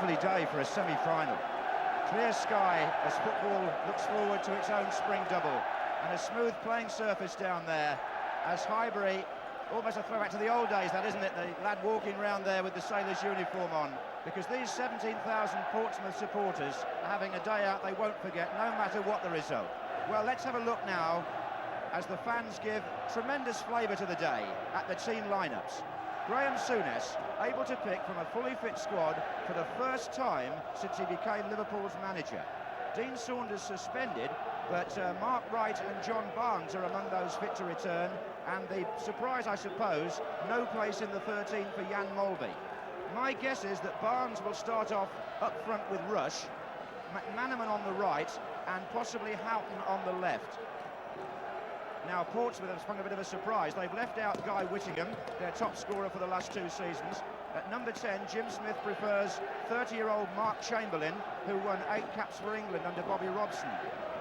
lovely day for a semi-final. Clear sky as football looks forward to its own spring double, and a smooth playing surface down there as Highbury, almost a throwback to the old days, that isn't it, the lad walking round there with the sailor's uniform on, because these 17,000 Portsmouth supporters are having a day out they won't forget, no matter what the result. Well, let's have a look now as the fans give tremendous flavour to the day at the team lineups. Graham Souness able to pick from a fully fit squad for the first time since he became Liverpool's manager. Dean Saunders suspended, but Mark Wright and John Barnes are among those fit to return, and the surprise, I suppose, no place in the 13 for Jan Molby. My guess is that Barnes will start off up front with Rush, McManaman on the right, and possibly Houghton on the left. Now, Portsmouth have sprung a bit of a surprise. They've left out Guy Whittingham, their top scorer for the last 2 seasons. At number 10, Jim Smith prefers 30-year-old Mark Chamberlain, who won 8 caps for England under Bobby Robson.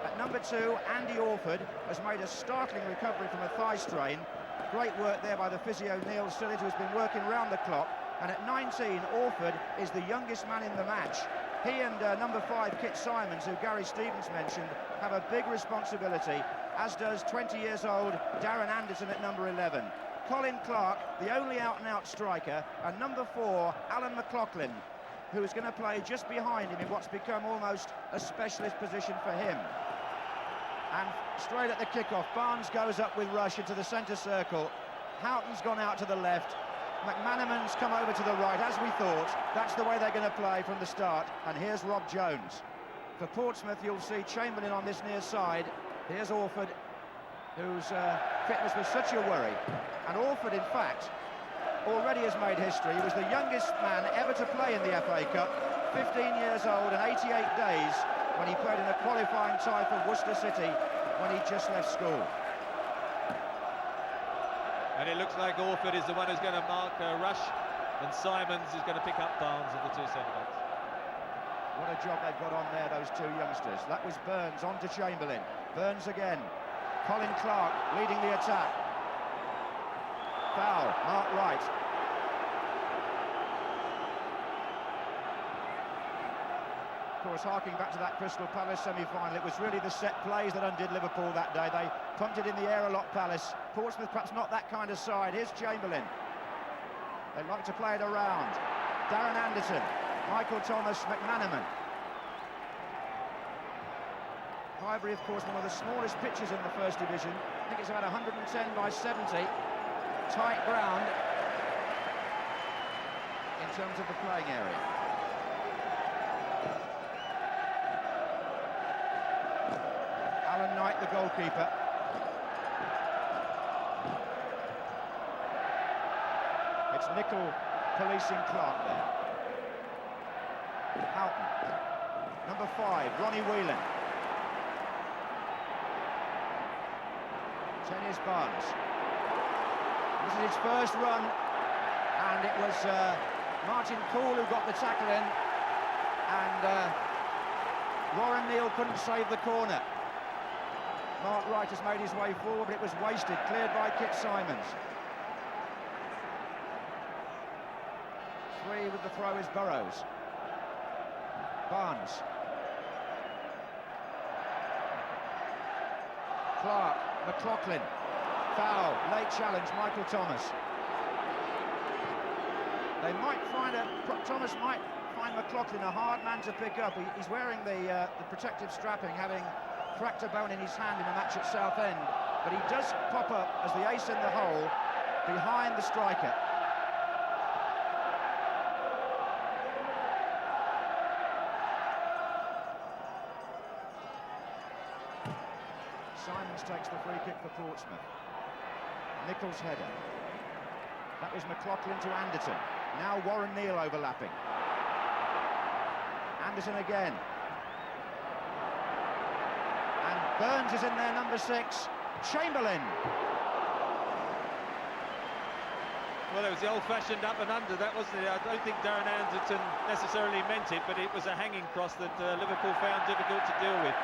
At number 2, Andy Orford has made a startling recovery from a thigh strain. Great work there by the physio Neil Stillage, who's been working round the clock. And at 19, Orford is the youngest man in the match. He and number 5, Kit Simons, who Gary Stevens mentioned, have a big responsibility, as does 20 years old Darren Anderton at number 11. Colin Clark, the only out-and-out striker, and number 4, Alan McLaughlin, who is going to play just behind him in what's become almost a specialist position for him. And straight at the kickoff, Barnes goes up with Rush into the centre circle. Houghton's gone out to the left. McManaman's come over to the right, as we thought. That's the way they're going to play from the start. And here's Rob Jones. For Portsmouth, you'll see Chamberlain on this near side. Here's Orford, whose fitness was such a worry. And Orford, in fact, already has made history. He was the youngest man ever to play in the FA Cup, 15 years old and 88 days, when he played in a qualifying tie for Worcester City when he just left school. And it looks like Orford is the one who's going to mark Rush, and Simons is going to pick up Barnes of the 2 centre-backs. What a job they've got on there, those 2 youngsters. That was Burns on to Chamberlain. Burns again. Colin Clark leading the attack. Foul, Mark Wright. Of course, harking back to that Crystal Palace semi-final, it was really the set plays that undid Liverpool that day. They pumped it in the air a lot, Palace. Portsmouth perhaps not that kind of side. Here's Chamberlain. They like to play it around. Darren Anderton, Michael Thomas, McManaman. Highbury, of course, one of the smallest pitches in the First Division. I think it's about 110 by 70. Tight ground in terms of the playing area. Alan Knight, the goalkeeper. It's Nicol policing Clark there. Houghton. Number 5, Ronnie Whelan. 10 is Barnes. This is his first run, and it was Martin Cool who got the tackle in, and Warren Neal couldn't save the corner. Mark Wright has made his way forward, but it was wasted, cleared by Kit Simons. 3 with the throw is Burrows. Barnes. Clark, McLaughlin. Foul, late challenge, Michael Thomas. They might find Thomas might find McLaughlin a hard man to pick up. He's wearing the protective strapping, having cracked a bone in his hand in a match at Southend, but he does pop up as the ace in the hole behind the striker. Simons takes the free kick for Portsmouth. Nichols' header. That was McLaughlin to Anderton. Now Warren Neal overlapping. Anderton again. And Burns is in there, number 6. Chamberlain. Well, it was the old-fashioned up and under, that wasn't it? I don't think Darren Anderton necessarily meant it, but it was a hanging cross that Liverpool found difficult to deal with.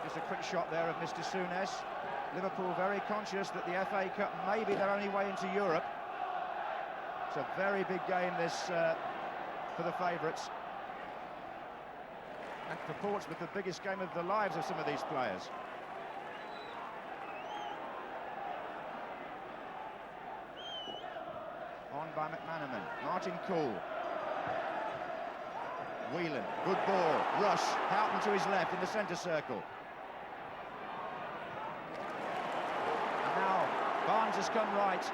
Just a quick shot there of Mr. Souness. Liverpool very conscious that the FA Cup may be their only way into Europe. It's a very big game, this, for the favourites. And for Portsmouth, the biggest game of the lives of some of these players. On by McManaman. Martin Cool. Whelan, good ball. Rush, Houghton to his left in the centre circle. And now Barnes has come right,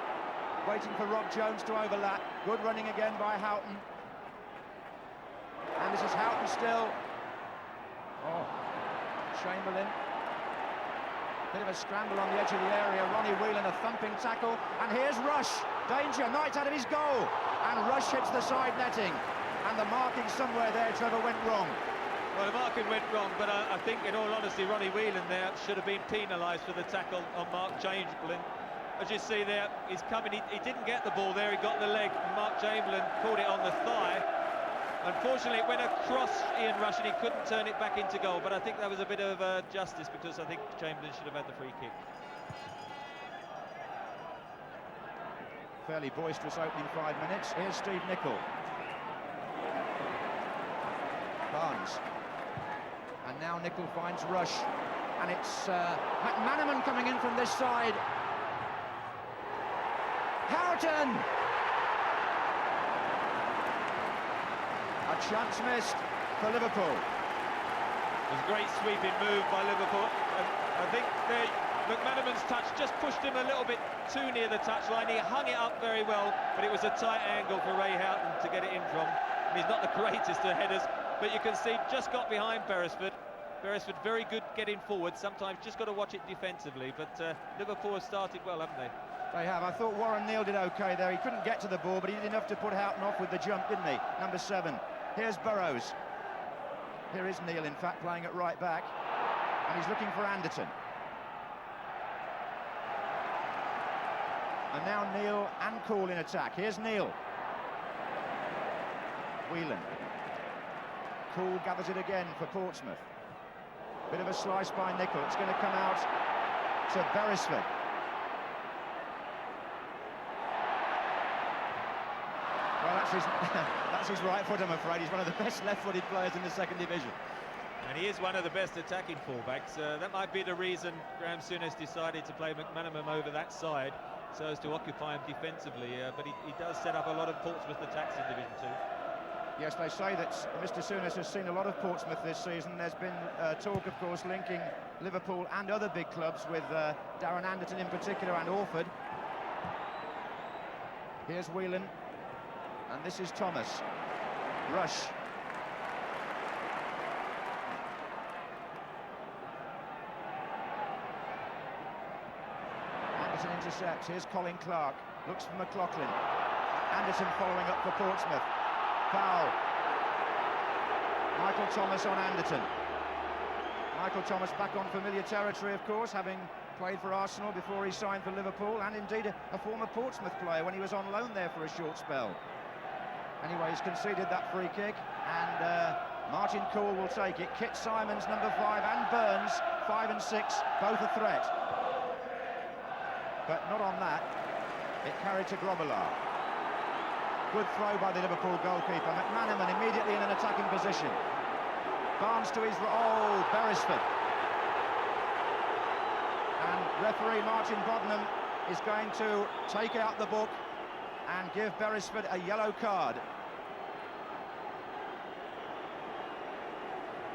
waiting for Rob Jones to overlap. Good running again by Houghton. And this is Houghton still. Oh, Chamberlain. Bit of a scramble on the edge of the area. Ronnie Whelan, a thumping tackle. And here's Rush. Danger, Knight out of his goal. And Rush hits the side netting. And the marking somewhere there, Trevor, went wrong. Well, the marking went wrong, but I think, in all honesty, Ronnie Whelan there should have been penalised for the tackle on Mark Chamberlain. As you see there, he's coming, he didn't get the ball there, he got the leg, and Mark Chamberlain caught it on the thigh. Unfortunately, it went across Ian Rush and he couldn't turn it back into goal, but I think that was a bit of justice, because I think Chamberlain should have had the free kick. Fairly boisterous opening 5 minutes. Here's Steve Nicol. Barnes. And now Nicol finds Rush. And it's McManaman coming in from this side. Houghton! A chance missed for Liverpool. It was a great sweeping move by Liverpool. And I think McManaman's touch just pushed him a little bit too near the touchline. He hung it up very well, but it was a tight angle for Ray Houghton to get it in from. And he's not the greatest of headers, but you can see just got behind Beresford. Beresford very good getting forward. Sometimes just got to watch it defensively, but Liverpool have started well, haven't they? They have. I thought Warren Neal did okay there. He couldn't get to the ball, but he did enough to put Houghton off with the jump, didn't he? Number 7. Here's Burrows. Here is Neal, in fact, playing at right back. And he's looking for Anderton. And now Neal and Cool in attack. Here's Neal. Whelan. Cool gathers it again for Portsmouth. Bit of a slice by Nicol. It's going to come out to Beresford. Well, that's his right foot, I'm afraid. He's one of the best left-footed players in the second division. And he is one of the best attacking fullbacks. That might be the reason Graham Souness decided to play McManaman over that side, so as to occupy him defensively. But he does set up a lot of Portsmouth attacks in Division 2. Yes, they say that Mr. Souness has seen a lot of Portsmouth this season. There's been talk, of course, linking Liverpool and other big clubs with Darren Anderton in particular and Orford. Here's Whelan. And this is Thomas. Rush. Anderton intercepts. Here's Colin Clark. Looks for McLaughlin. Anderton following up for Portsmouth. Foul. Michael Thomas on Anderton. Michael Thomas back on familiar territory, of course, having played for Arsenal before he signed for Liverpool, and indeed a former Portsmouth player when he was on loan there for a short spell. Anyway, he's conceded that free kick, and Martin Cool will take it. Kit Simons, number 5, and Burns, 5 and 6, both a threat. But not on that. It carried to Grobbelaar. Good throw by the Liverpool goalkeeper. McManaman immediately in an attacking position. Barnes to his... Oh, Beresford. And referee Martin Bodnam is going to take out the book and give Beresford a yellow card.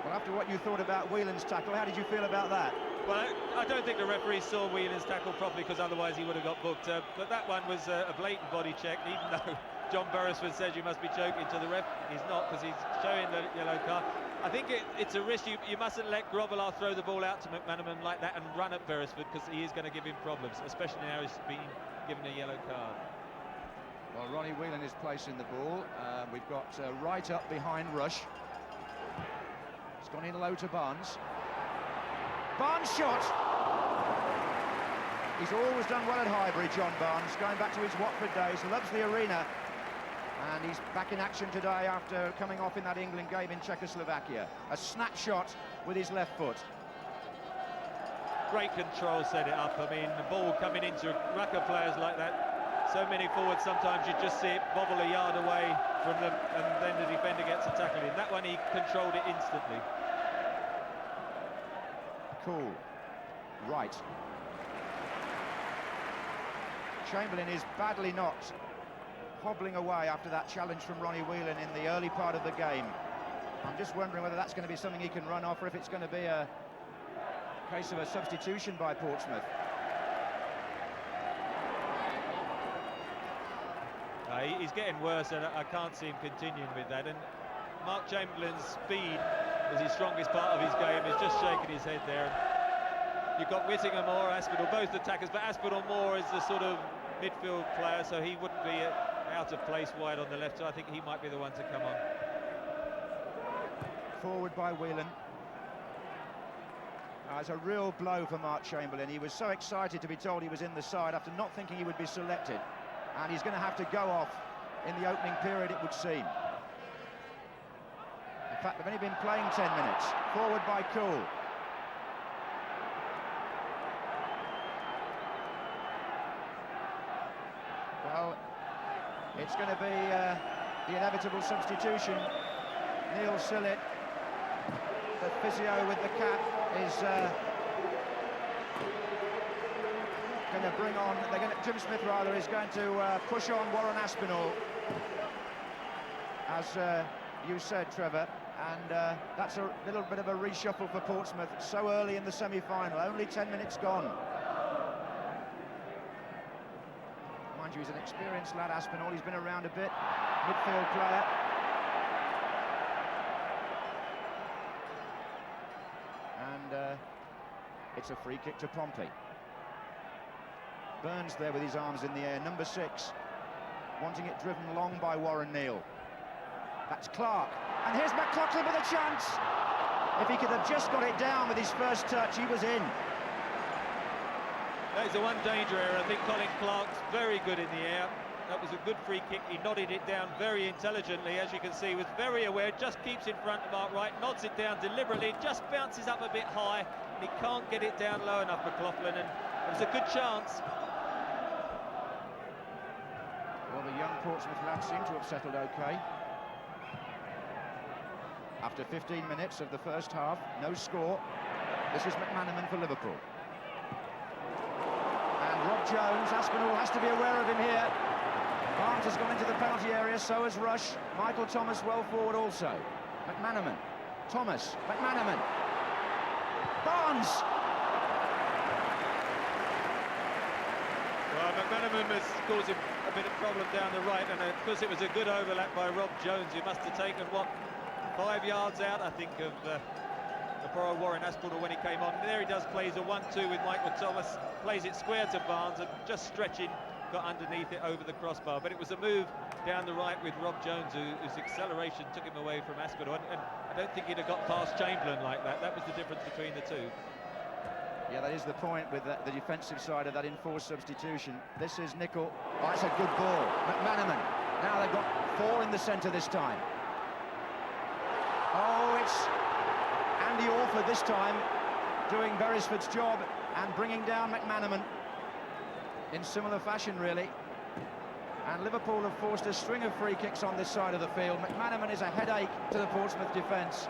Well, after what you thought about Whelan's tackle, how did you feel about that? Well, I don't think the referee saw Whelan's tackle properly, because otherwise he would have got booked. But that one was a blatant body check, even though John Beresford says you must be joking to the ref. He's not, because he's showing the yellow card. I think it's a risk. You mustn't let Grobbelaar throw the ball out to McManaman like that and run at Beresford, because he is going to give him problems, especially now he's been given a yellow card. Well, Ronnie Whelan is placing the ball. We've got right up behind Rush. It's gone in low to Barnes. Barnes shot! He's always done well at Highbury, John Barnes, going back to his Watford days, loves the arena. And he's back in action today after coming off in that England game in Czechoslovakia. A snapshot with his left foot. Great control, set it up. I mean, the ball coming into a ruck of players like that, So many forwards, sometimes you just see it bobble a yard away from them, and then the defender gets a tackle in. That one, he controlled it instantly. Cool. Right. Chamberlain is badly knocked, hobbling away after that challenge from Ronnie Whelan in the early part of the game. I'm just wondering whether that's going to be something he can run off, or if it's going to be a case of a substitution by Portsmouth. He's getting worse, and I can't see him continuing with that. And Mark Chamberlain's speed was his strongest part of his game. He's just shaking his head there. You've got Whittingham or Aspinall, both attackers, but Aspinall more is the sort of midfield player, so he wouldn't be out of place wide on the left. So I think he might be the one to come on. Forward by Whelan. It's a real blow for Mark Chamberlain. He was so excited to be told he was in the side after not thinking he would be selected. And he's going to have to go off in the opening period, it would seem. In fact, they've only been playing 10 minutes. Forward by Cool. Well, it's going to be the inevitable substitution. Neil Sillett, the physio with the cap, is going to bring on. Jim Smith rather is going to push on Warren Aspinall, as you said, Trevor, and that's a little bit of a reshuffle for Portsmouth so early in the semi-final. Only 10 minutes gone. Mind you, he's an experienced lad, Aspinall. He's been around a bit, midfield player. And it's a free kick to Pompey. Burns there with his arms in the air, number 6, wanting it driven long by Warren Neal. That's Clark, and here's McLaughlin with a chance. If he could have just got it down with his first touch, he was in. That is the one danger area. I think Colin Clark's very good in the air. That was a good free kick. He nodded it down very intelligently, as you can see. Was very aware, just keeps in front of Mark Wright, nods it down deliberately, just bounces up a bit high, and he can't get it down low enough, McLaughlin, and it was a good chance. Well, the young Portsmouth lads seem to have settled okay. After 15 minutes of the first half, no score. This is McManaman for Liverpool. And Rob Jones, Aspinall has to be aware of him here. Barnes has gone into the penalty area, so has Rush. Michael Thomas well forward also. McManaman, Thomas, McManaman. Barnes! Well, McManaman was causing a bit of problem down the right, and because it was a good overlap by Rob Jones, he must have taken, what, 5 yards out, I think, of the poor Warren Aspinall when he came on. And there he does, plays a 1-2 with Michael Thomas, plays it square to Barnes, and just stretching, got underneath it over the crossbar. But it was a move down the right with Rob Jones, whose acceleration took him away from Aspinall. And I don't think he'd have got past Chamberlain like that. That was the difference between the two. Yeah, that is the point with the defensive side of that enforced substitution. This is Nicol. Oh, that's a good ball. McManaman. Now they've got 4 in the centre this time. Oh, it's Andy Orford this time doing Beresford's job and bringing down McManaman in similar fashion, really. And Liverpool have forced a string of free kicks on this side of the field. McManaman is a headache to the Portsmouth defence.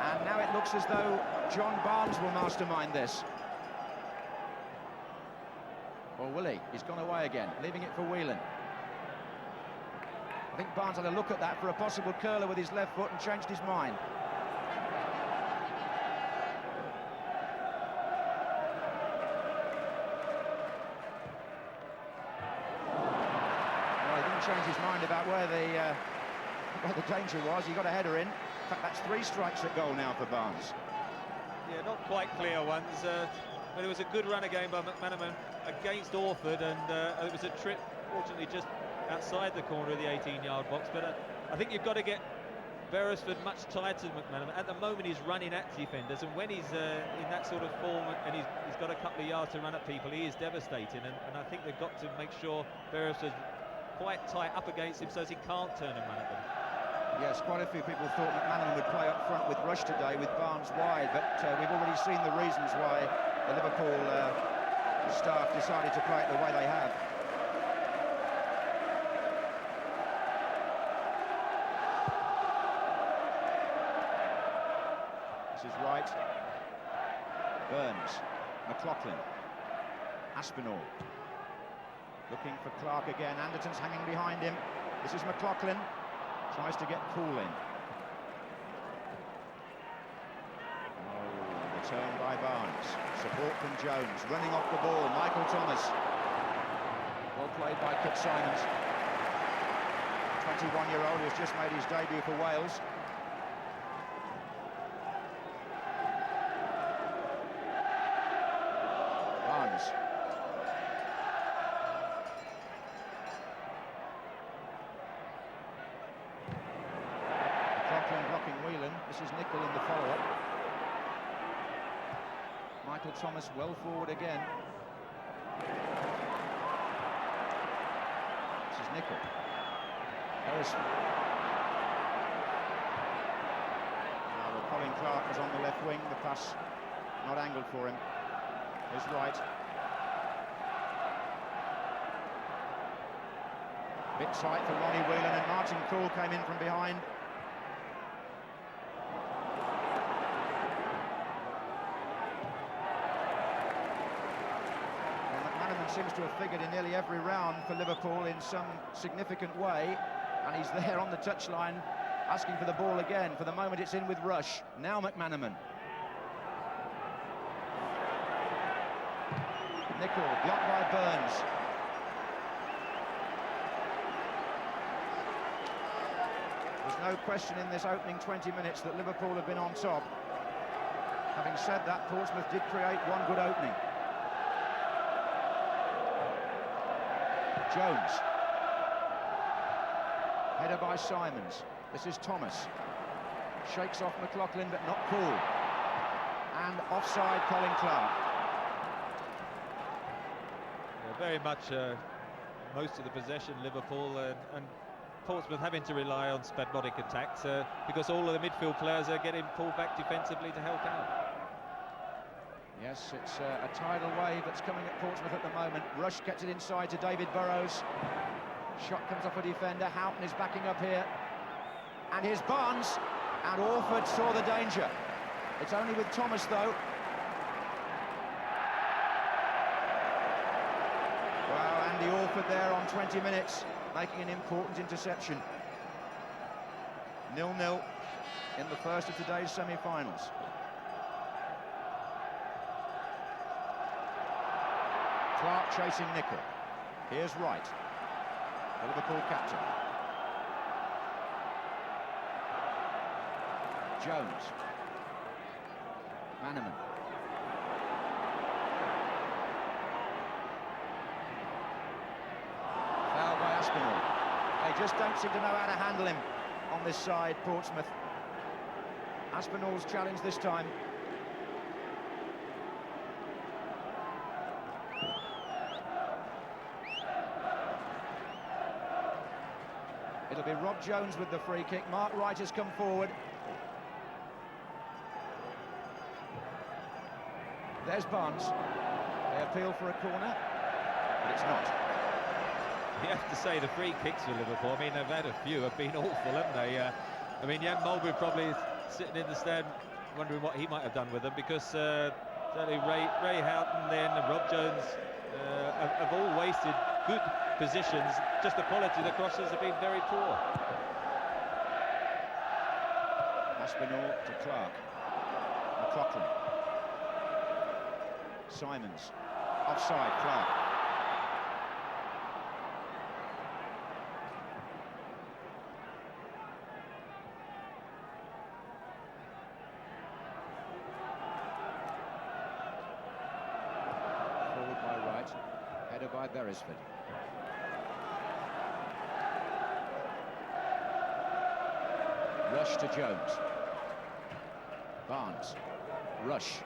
And now it looks as though John Barnes will mastermind this. Or will he? He's gone away again, leaving it for Whelan. I think Barnes had a look at that for a possible curler with his left foot and changed his mind. Well, he didn't change his mind about where the danger was. He got a header in. In fact, that's 3 strikes at goal now for Barnes. Yeah, not quite clear ones, but it was a good run again by McManaman against Orford, and it was a trip, fortunately, just outside the corner of the 18-yard box. But I think you've got to get Beresford much tighter than McManaman. At the moment, he's running at defenders, and when he's in that sort of form and he's got a couple of yards to run at people, he is devastating. And I think they've got to make sure Beresford's quite tight up against him so he can't turn and run at them. Yes, quite a few people thought McManaman would play up front with Rush today, with Barnes wide, but we've already seen the reasons why the Liverpool staff decided to play it the way they have. This is Wright. Burns. McLaughlin. Aspinall. Looking for Clark again. Anderton's hanging behind him. This is McLaughlin. Tries to get Poole in. Turn by Barnes, support from Jones, running off the ball, Michael Thomas. Well played by Kit Simons. 21-year-old who has just made his debut for Wales. Barnes. McLaughlin blocking Whelan. This is Nicol in the follow-up. Michael Thomas well forward again. This is Nicol. Harrison. Well, Colin Clark was on the left wing. The pass not angled for him. Here's Wright. Bit tight for Ronnie Whelan, and Martin Cool came in from behind. Seems to have figured in nearly every round for Liverpool in some significant way, and he's there on the touchline asking for the ball again. For the moment it's in with Rush. Now McManaman. Nicol blocked by Burns. There's no question in this opening 20 minutes that Liverpool have been on top. Having said that, Portsmouth did create one good opening. Jones. Header by Simons. This is Thomas. Shakes off McLaughlin, but not Poole. And offside, Colin Clark. Yeah, very much most of the possession, Liverpool, and Portsmouth having to rely on spasmodic attacks because all of the midfield players are getting pulled back defensively to help out. Yes, it's a tidal wave that's coming at Portsmouth at the moment. Rush gets it inside to David Burrows. Shot comes off a defender. Houghton is backing up here. And here's Barnes. And Orford saw the danger. It's only with Thomas, though. Wow, Andy Orford there on 20 minutes, making an important interception. 0-0 in the first of today's semi-finals. Clark chasing Nicol. Here's Wright, the Liverpool captain. Jones. Manaman. Foul by Aspinall. They just don't seem to know how to handle him on this side, Portsmouth. Aspinall's challenge this time. It'll be Rob Jones with the free kick. Mark Wright has come forward. There's Barnes. They appeal for a corner, but it's not. You have to say the free kicks for Liverpool, I mean, they've had a few, have been awful, haven't they? I mean, Jan Mulgrew probably sitting in the stand wondering what he might have done with them, because certainly Ray Houghton then and Rob Jones have all wasted good positions. Just the quality of the crosses have been very poor. Aspinall to Clark. McLaughlin. Simons. Offside, Clark. Forward by Wright. Header by Beresford. Rush to Jones. Barnes. Rush.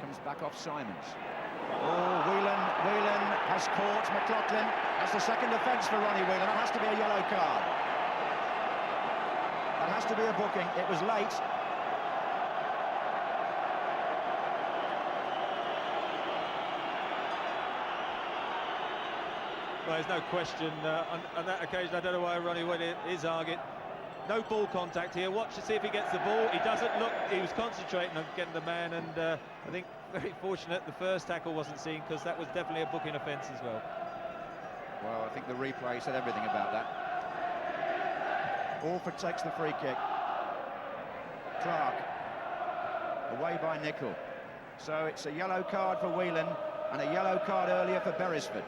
Comes back off Simons. Oh, Whelan has caught McLaughlin. That's the second offence for Ronnie Whelan. That has to be a yellow card. That has to be a booking. It was late. Well, there's no question on that occasion. I don't know why Ronnie Wood is arguing. No ball contact here. Watch to see if he gets the ball. He doesn't look. He was concentrating on getting the man, and I think very fortunate the first tackle wasn't seen, because that was definitely a booking offence as well. Well, I think the replay said everything about that. Orford takes the free kick. Clark away by Nicol. So it's a yellow card for Whelan and a yellow card earlier for Beresford.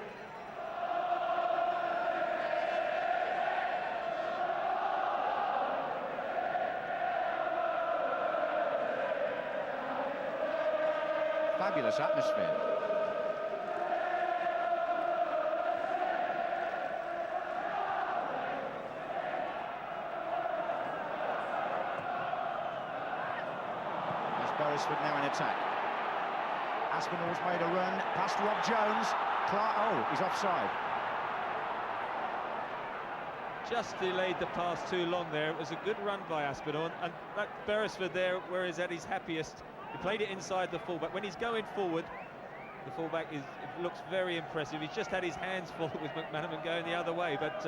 Fabulous atmosphere. There's Beresford now in attack. Aspinall's made a run past Rob Jones. Clark, oh, he's offside. Just delayed the pass too long there. It was a good run by Aspinall, and that Beresford there, where he's at his happiest. He played it inside the fullback. When he's going forward, the fullback looks very impressive. He's just had his hands full with McManaman going the other way, but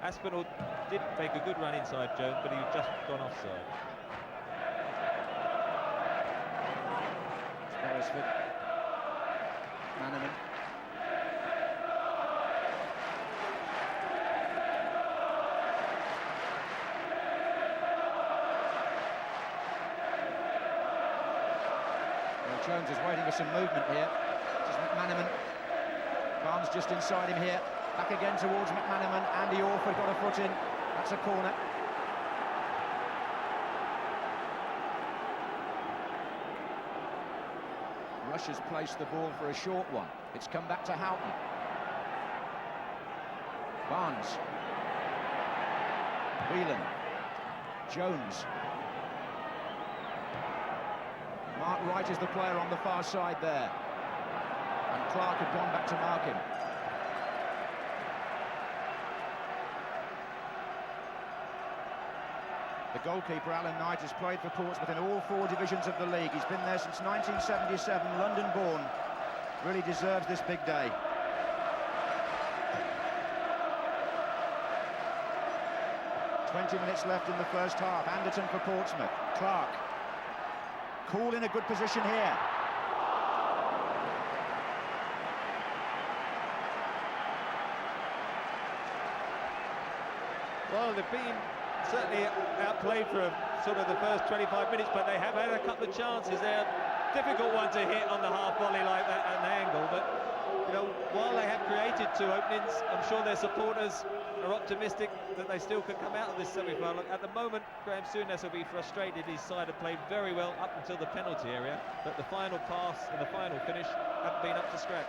Aspinall did make a good run inside Jones, but he just gone offside. Beresford. McManaman. Jones is waiting for some movement here. This is McManaman. Barnes just inside him here. Back again towards McManaman. Andy Orford got a foot in. That's a corner. Rush has placed the ball for a short one. It's come back to Houghton. Barnes. Whelan. Jones. Mark Wright is the player on the far side there. And Clark had gone back to mark him. The goalkeeper, Alan Knight, has played for Portsmouth in all 4 divisions of the league. He's been there since 1977, London-born. Really deserves this big day. "20 minutes left in the first half. Anderton for Portsmouth. Clark. Cool in a good position here. Well, they've been certainly outplayed for sort of the first 25 minutes, but they have had a couple of chances. They're a difficult one to hit on the half volley like that at an angle, but you know, while they have created 2 openings, I'm sure their supporters are optimistic that they still could come out of this semi-final. At the moment, Graham Souness will be frustrated. His side have played very well up until the penalty area, but the final pass and the final finish haven't been up to scratch.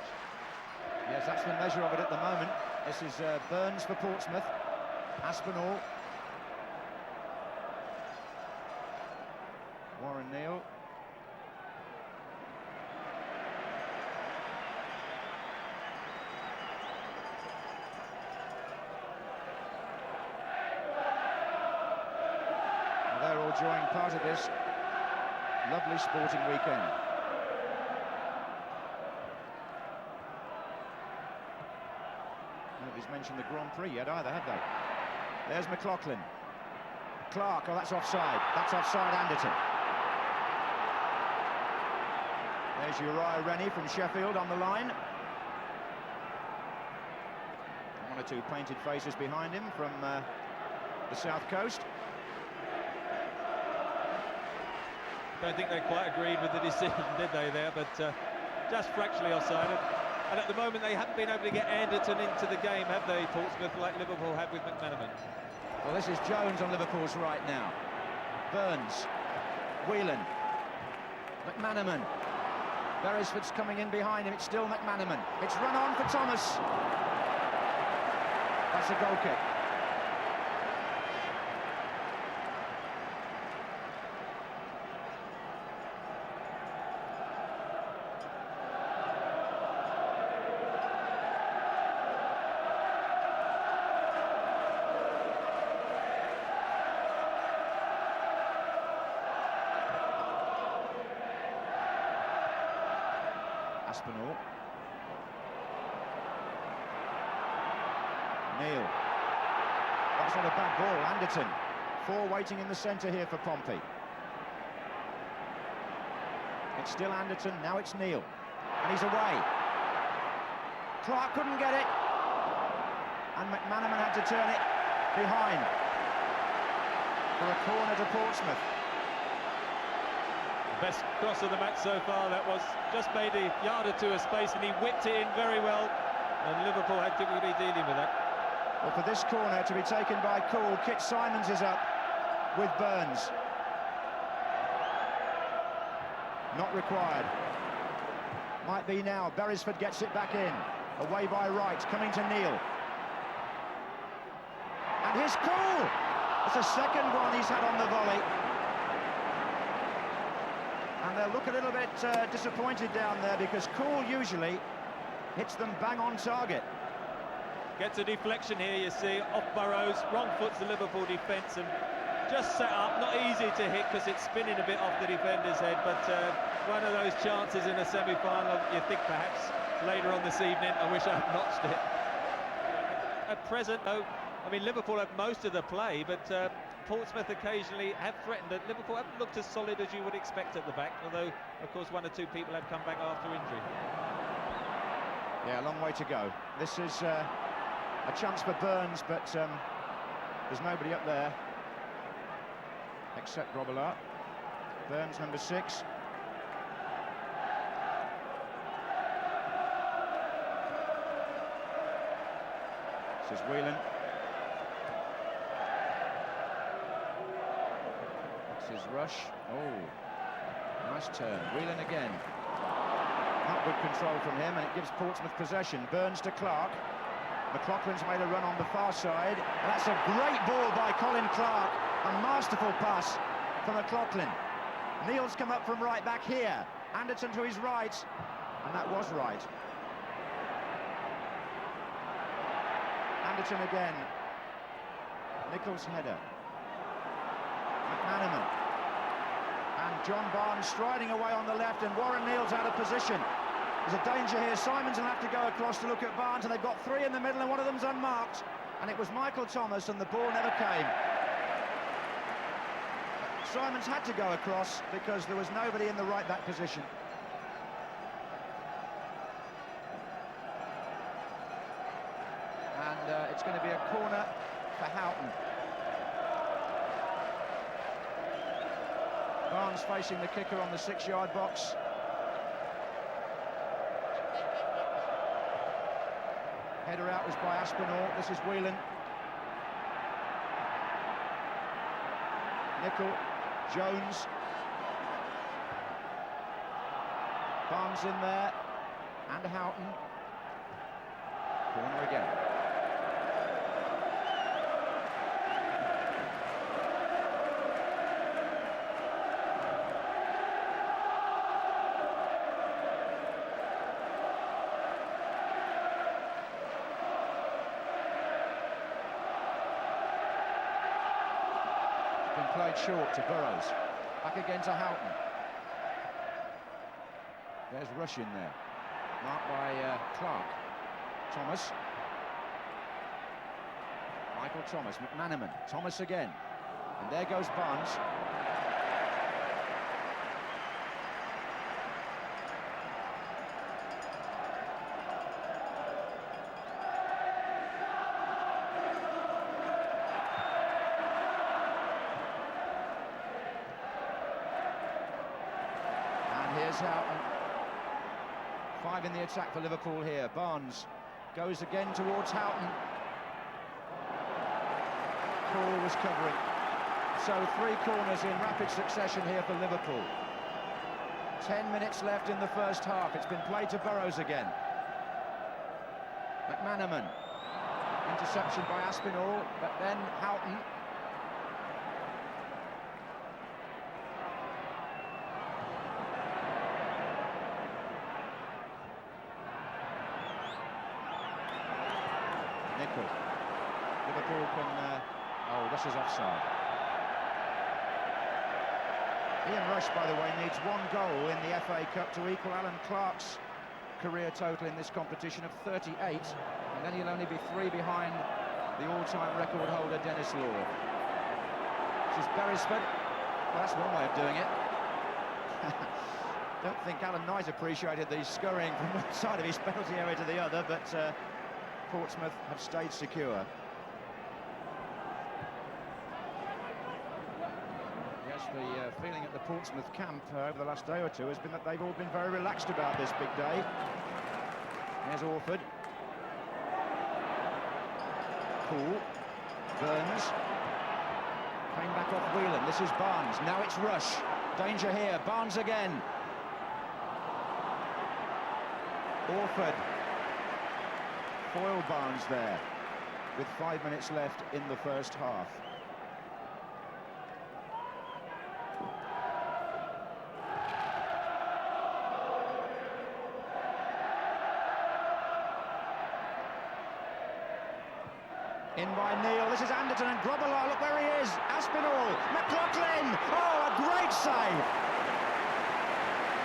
Yes, that's the measure of it at the moment. This is Burns for Portsmouth. Aspinall. Warren Neal. They're all enjoying part of this lovely sporting weekend. Nobody's mentioned the Grand Prix yet either, have they? There's McLaughlin. Clark, oh, that's offside. That's offside, Anderton. There's Uriah Rennie from Sheffield on the line. 1 or 2 painted faces behind him from the south coast. Don't think they quite agreed with the decision, did they, there? But just fractionally offside. And at the moment, they haven't been able to get Anderton into the game, have they, Portsmouth, like Liverpool have with McManaman? Well, this is Jones on Liverpool's right now. Burns. Whelan. McManaman. Beresford's coming in behind him. It's still McManaman. It's run on for Thomas. That's a goal kick. Aspinall. Neil. That's not a bad ball. Anderton. 4 waiting in the centre here for Pompey. It's still Anderton, now it's Neil. And he's away. Clark couldn't get it. And McManaman had to turn it behind for a corner to Portsmouth. Best cross of the match so far. That was just made a yard or two of space, and he whipped it in very well. And Liverpool had difficulty dealing with that. Well, for this corner to be taken by Cool, Kit Simons is up with Burns. Not required. Might be now. Beresford gets it back in. Away by Wright, coming to Neil. And here's Cool! It's the second one he's had on the volley. And they'll look a little bit disappointed down there, because Cool usually hits them bang on target. Gets a deflection here, you see, off Burrows, wrong foot's the Liverpool defence, and just set up, not easy to hit because it's spinning a bit off the defender's head, but one of those chances in a semi-final, you think perhaps later on this evening, I wish I had notched it. At present, though, I mean, Liverpool have most of the play, but Portsmouth occasionally have threatened it. Liverpool haven't looked as solid as you would expect at the back, although, of course, 1 or 2 people have come back after injury. Yeah, a long way to go. This is a chance for Burns, but there's nobody up there except Robillard. Burns, number 6. This is Whelan. This is Rush. Oh, nice turn. Whelan again. Not good control from him, and it gives Portsmouth possession. Burns to Clark. McLaughlin's made a run on the far side. And that's a great ball by Colin Clark. A masterful pass from McLaughlin. Neil's come up from right back here. Anderton to his right. And that was right. Anderton again. Nichols' header. McManaman. And John Barnes striding away on the left, and Warren Neal's out of position. There's a danger here. Simons will have to go across to look at Barnes, and they've got 3 in the middle, and one of them's unmarked. And it was Michael Thomas, and the ball never came. Simons had to go across because there was nobody in the right back position. And it's going to be a corner for Houghton. Barnes facing the kicker on the 6-yard box. Header out was by Aspinall. This is Whelan. Nicol, Jones. Barnes in there. And Houghton. Corner again. Been played short to Burrows. Back again to Houghton. There's Rush in there. Marked by Clark. Thomas. Michael Thomas. McManaman. Thomas again. And there goes Barnes. Here's Houghton. 5 in the attack for Liverpool here. Barnes goes again towards Houghton. Cole was covering. So 3 corners in rapid succession here for Liverpool. 10 minutes left in the first half. It's been played to Burrows again. McManaman. Interception by Aspinall, but then Houghton. Nicol. Liverpool can... oh, this is offside. Ian Rush, by the way, needs 1 goal in the FA Cup to equal Alan Clark's career total in this competition of 38, and then he'll only be 3 behind the all-time record holder, Dennis Law. This is Beresford. Well, that's one way of doing it. Don't think Alan Knight appreciated the scurrying from one side of his penalty area to the other, but Portsmouth have stayed secure. Yes, the feeling at the Portsmouth camp over the last day or two has been that they've all been very relaxed about this big day. There's Orford. Poole. Burns. Came back off Whelan. This is Barnes. Now it's Rush. Danger here. Barnes again. Orford. Foil Barnes there with 5 minutes left in the first half. In by Neil, this is Anderton and Grobbelaar, look where he is, Aspinall, McLaughlin, oh, a great save!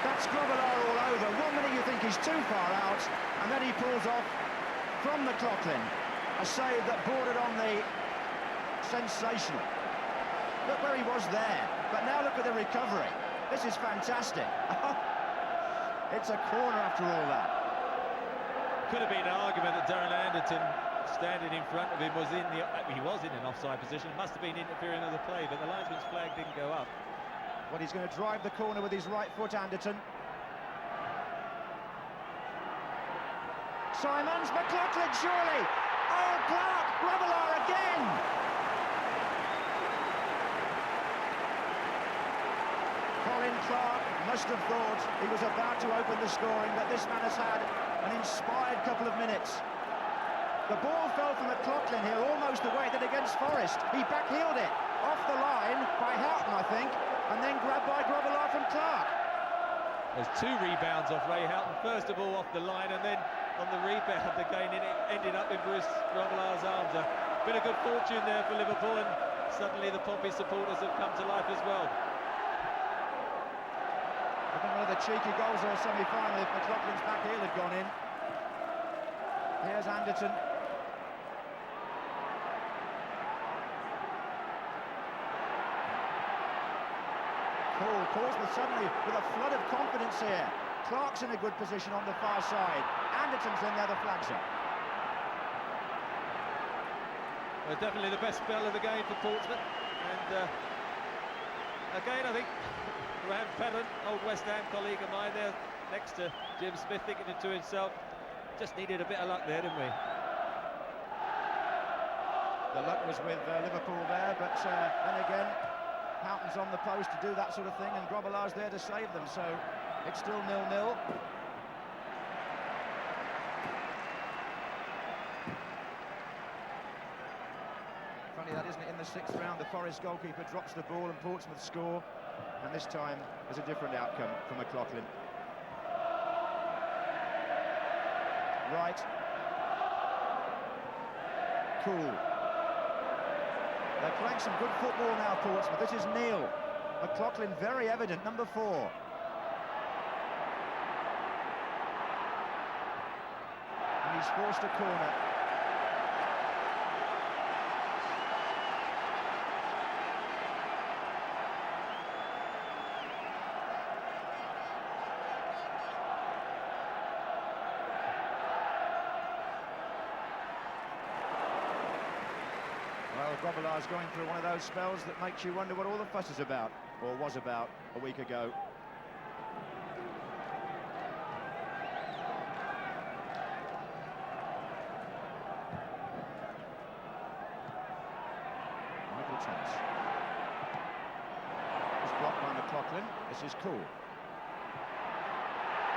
That's Grobbelaar all over. 1 minute you think he's too far out, and then he pulls off from McLaughlin. A save that bordered on the sensational. Look where he was there, but now look at the recovery. This is fantastic. It's a corner after all that. Could have been an argument that Darren Anderton standing in front of him was in the... he was in an offside position. It must have been interfering with the play, but the linesman's flag didn't go up. Well, he's going to drive the corner with his right foot, Anderton. Simons, McLaughlin, surely! Oh, Clark, Grobbelaar again! Colin Clark must have thought he was about to open the scoring, but this man has had an inspired couple of minutes. The ball fell from McLaughlin here almost the way it did against Forest. He backheeled it off the line by Houghton, I think, and then grabbed by Grobbelaar from Clark. There's two rebounds off Ray Houghton. First of all off the line, and then on the rebound again, it ended up in Bruce Grobbelaar's arms. A bit of good fortune there for Liverpool, and suddenly the Pompey supporters have come to life as well. I think one of the cheeky goals of the semi-final if McLaughlin's backheel had gone in. Here's Anderton. Portsmouth suddenly with a flood of confidence here. Clark's in a good position on the far side. Anderton's in there, the flags up. Well, definitely the best spell of the game for Portsmouth. And again, I think Graham Pelham, old West Ham colleague of mine there next to Jim Smith, thinking to himself, just needed a bit of luck there, didn't we? The luck was with Liverpool there, but then again, Houghton's on the post to do that sort of thing, and Grobbelaar's there to save them, so it's still 0-0. Funny that, isn't it? In the sixth round, the Forest goalkeeper drops the ball and Portsmouth score, and this time there's a different outcome for McLaughlin. Right. Cool. They're playing some good football now, Portsmouth. This is Neil. McLaughlin, very evident, number 4. And he's forced a corner. Grobbelaar's going through one of those spells that makes you wonder what all the fuss is about, or was about, a week ago. Michael Thomas. It's blocked by McLaughlin. This is cool.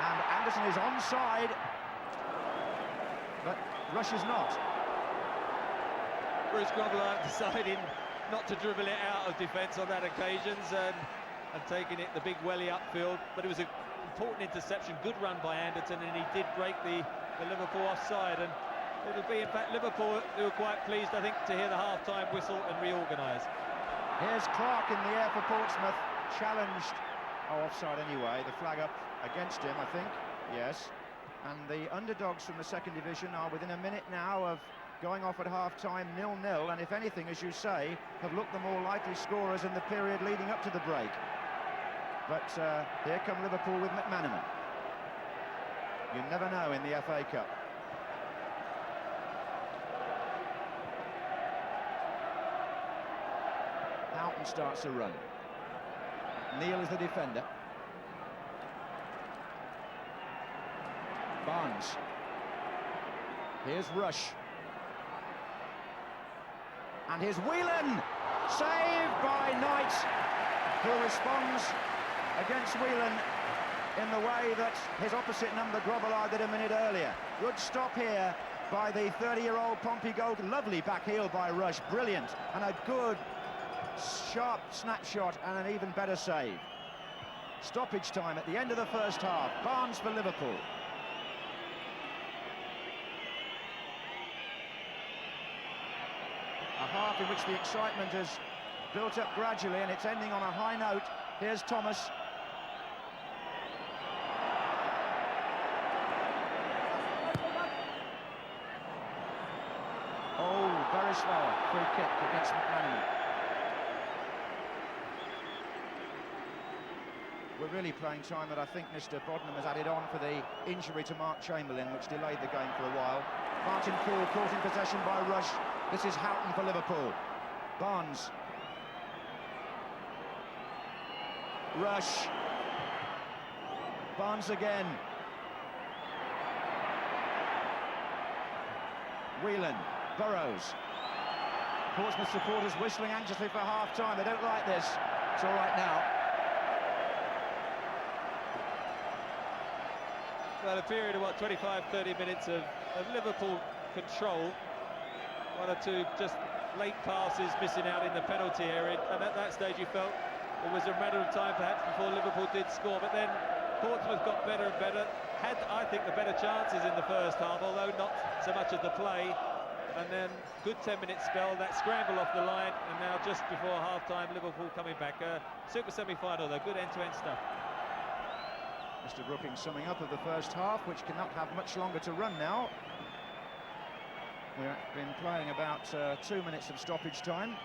And Anderson is onside, but Rush is not. Bruce Grobbelaar deciding not to dribble it out of defence on that occasion, and taking it the big welly upfield, but it was an important interception, good run by Anderton, and he did break the Liverpool offside, and it'll be in fact Liverpool who are quite pleased, I think, to hear the half-time whistle and reorganise. Here's Clark in the air for Portsmouth, challenged, offside anyway, the flag up against him, I think, yes, and the underdogs from the second division are within a minute now of going off at half-time 0-0, and if anything, as you say, have looked the more likely scorers in the period leading up to the break. But here come Liverpool with McManaman. You never know in the FA Cup. Houghton starts a run. Neil is the defender. Barnes. Here's Rush. And here's Whelan. Saved by Knight, who responds against Whelan in the way that his opposite number Grobbelaar did a minute earlier. Good stop here by the 30-year-old Pompey goal. Lovely back heel by Rush, brilliant, and a good sharp snapshot and an even better save. Stoppage time at the end of the first half. Barnes for Liverpool. A half in which the excitement has built up gradually, and it's ending on a high note. Here's Thomas. Oh, very slow. Free kick against McManaman. We're really playing time that I think Mr. Bodnam has added on for the injury to Mark Chamberlain, which delayed the game for a while. Martin Poole caught in possession by Rush. This is Houghton for Liverpool. Barnes. Rush. Barnes again. Whelan. Burrows. Portsmouth supporters whistling anxiously for half-time. They don't like this. It's all right now. Well, a period of, 25-30 minutes of Liverpool control. One or two just late passes missing out in the penalty area, and at that stage you felt it was a matter of time perhaps before Liverpool did score, but then Portsmouth got better and better, had, I think, the better chances in the first half, although not so much of the play, and then good 10-minute spell, that scramble off the line, and now just before half-time Liverpool coming back. Super semi-final though, good end-to-end stuff. Mr. Brookings summing up of the first half, which cannot have much longer to run now. We've been playing about 2 minutes of stoppage time.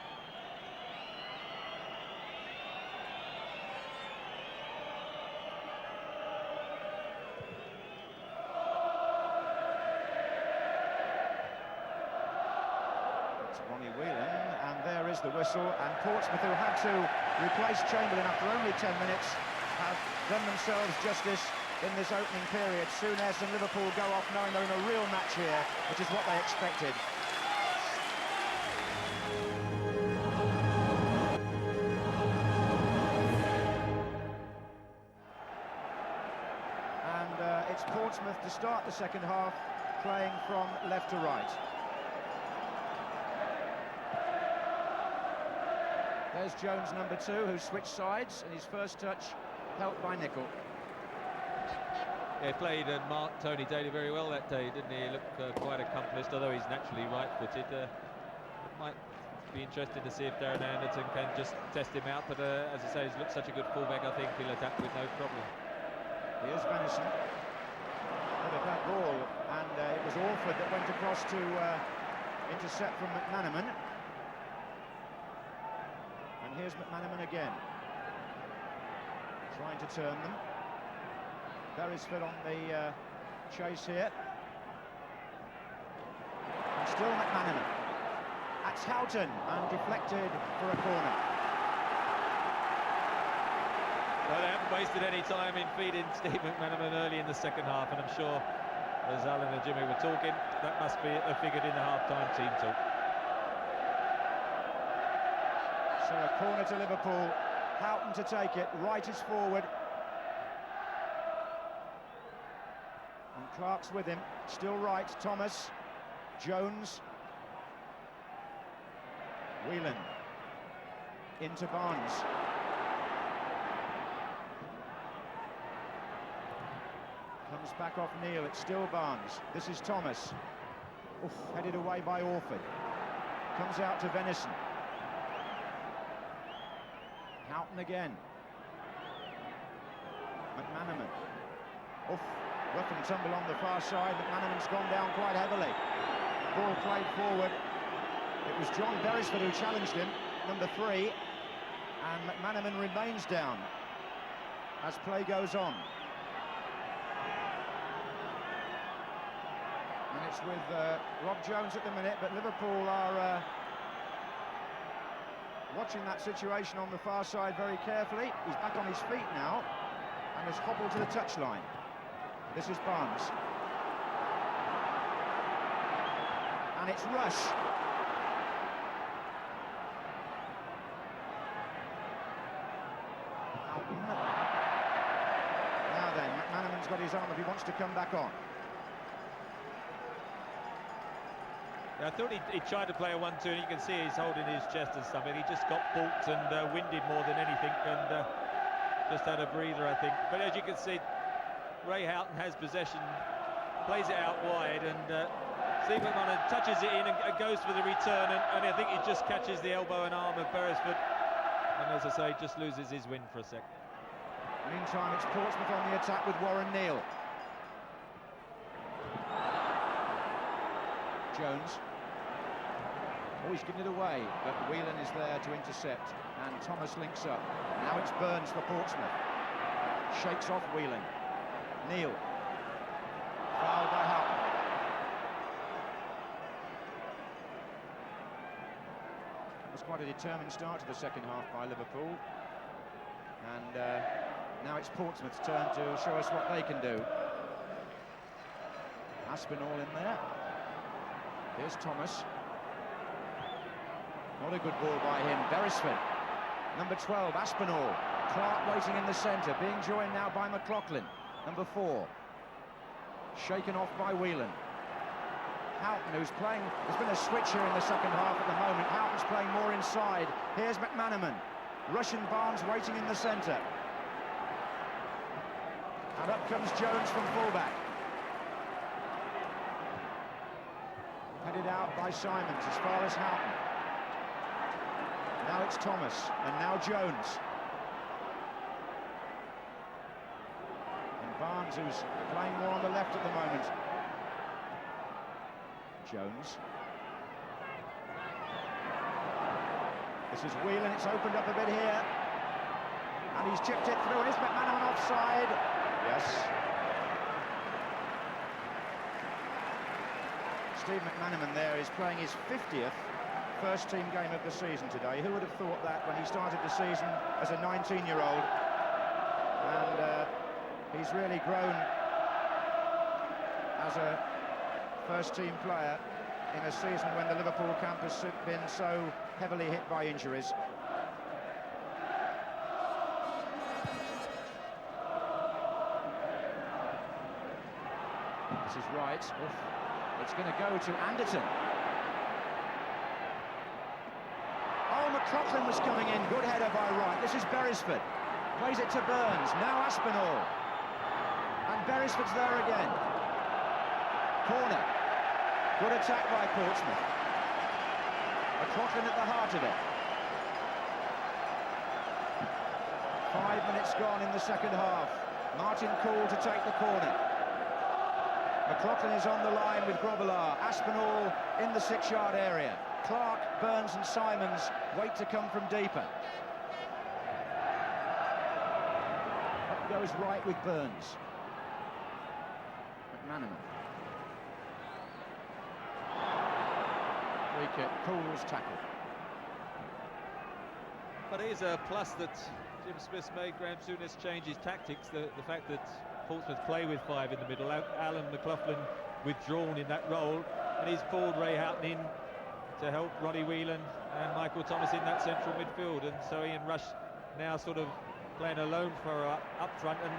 It's Ronnie Whelan, and there is the whistle, and Portsmouth, who had to replace Chamberlain after only 10 minutes, have done themselves justice in this opening period. Souness and Liverpool go off knowing they're in a real match here, which is what they expected. And it's Portsmouth to start the second half, playing from left to right. There's Jones, number 2, who switched sides in his first touch, helped by Nicol. Yeah, he played and marked Tony Daly very well that day, didn't he? He looked quite accomplished, although he's naturally right-footed. It might be interesting to see if Darren Anderton can just test him out, but as I say, he's looked such a good fullback, I think he'll adapt with no problem. Here's Venison. Look at that ball, and it was Orford that went across to intercept from McManaman. And here's McManaman again, trying to turn them. Beresford on the chase here. And still McManaman. That's Houghton, and deflected for a corner. Well, they haven't wasted any time in feeding Steve McManaman early in the second half, and I'm sure, as Alan and Jimmy were talking, that must be figured in the half-time team talk. So a corner to Liverpool. Houghton to take it. Wright is forward. And Clark's with him. Still Wright. Thomas. Jones. Whelan. Into Barnes. Comes back off Neil. It's still Barnes. This is Thomas. Oof, headed away by Orford. Comes out to Venison. Houghton again. McManaman. Oof, rough and tumble on the far side. McManaman's gone down quite heavily. ball played forward. It was John Beresford who challenged him, number 3, and McManaman remains down as play goes on. And it's with Rob Jones at the minute, but Liverpool are watching that situation on the far side very carefully. He's back on his feet now and has hobbled to the touchline. This is Barnes. And it's Rush. Now then, McManaman's got his arm if he wants to come back on. Yeah, I thought he tried to play a 1-2, and you can see he's holding his chest and stuff, and he just got balked and winded more than anything, and just had a breather, I think. But as you can see, Ray Houghton has possession, plays it out wide, and Steve McManaman touches it in and goes for the return, and I think he just catches the elbow and arm of Beresford, and as I say, just loses his wind for a sec. Meantime, it's Portsmouth on the attack with Warren Neal. Jones. Oh, he's given it away, but Whelan is there to intercept, and Thomas links up. Now it's Burns for Portsmouth. Shakes off Whelan. Neal. Fouled by Houghton. It was quite a determined start to the second half by Liverpool. And now it's Portsmouth's turn to show us what they can do. Aspinall in there. Here's Thomas. Not a good ball by him. Beresford. Number 12, Aspinall. Clark waiting in the centre, being joined now by McLaughlin. Number 4. Shaken off by Whelan. Houghton, who's playing... There's been a switch here in the second half at the moment. Houghton's playing more inside. Here's McManaman. Russian Barnes waiting in the centre. And up comes Jones from fullback. Headed out by Simons as far as Houghton. Now it's Thomas, and now Jones. And Barnes, who's playing more on the left at the moment. Jones. This is Whelan, it's opened up a bit here. And he's chipped it through, and is McManaman offside? Yes. Steve McManaman there is playing his 50th first-team game of the season today. Who would have thought that when he started the season as a 19-year-old? And he's really grown as a first-team player in a season when the Liverpool camp has been so heavily hit by injuries. This is right. Oof. It's going to go to Anderton. Oh, McLaughlin was coming in. Good header by Wright. This is Beresford. Plays it to Burns. Now Aspinall. And Beresford's there again. Corner. Good attack by Portsmouth. McLaughlin at the heart of it. 5 minutes gone in the second half. Martin Cool to take the corner. McLaughlin is on the line with Grobbelaar. Aspinall in the 6-yard area. Clark, Burns and Simons wait to come from deeper. Up goes Wright with Burns. McManaman. Free kick, Cool's tackle. But it is a plus that Jim Smith's made. Graham Souness change his tactics. The fact that Portsmouth play with 5 in the middle. Alan McLaughlin withdrawn in that role, and he's pulled Ray Houghton in to help Ronnie Whelan and Michael Thomas in that central midfield, and so Ian Rush now sort of playing alone for up front and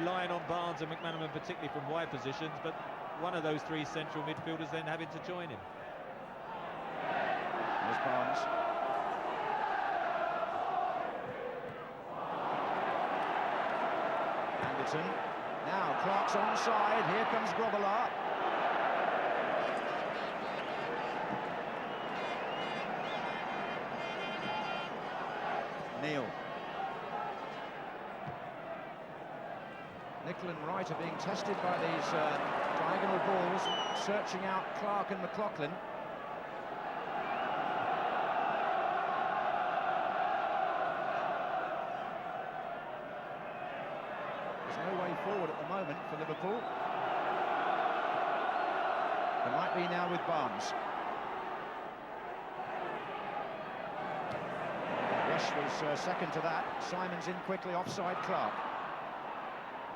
relying on Barnes and McManaman particularly from wide positions, but one of those 3 central midfielders then having to join him. There's Barnes. Anderton. Now Clark's onside. Here comes Grobbelaar. Neal. Michael and Wright are being tested by these diagonal balls, searching out Clark and McLaughlin. There's no way forward at the moment for Liverpool. There might be now with Barnes. Rush was second to that. Simon's in quickly, offside Clark.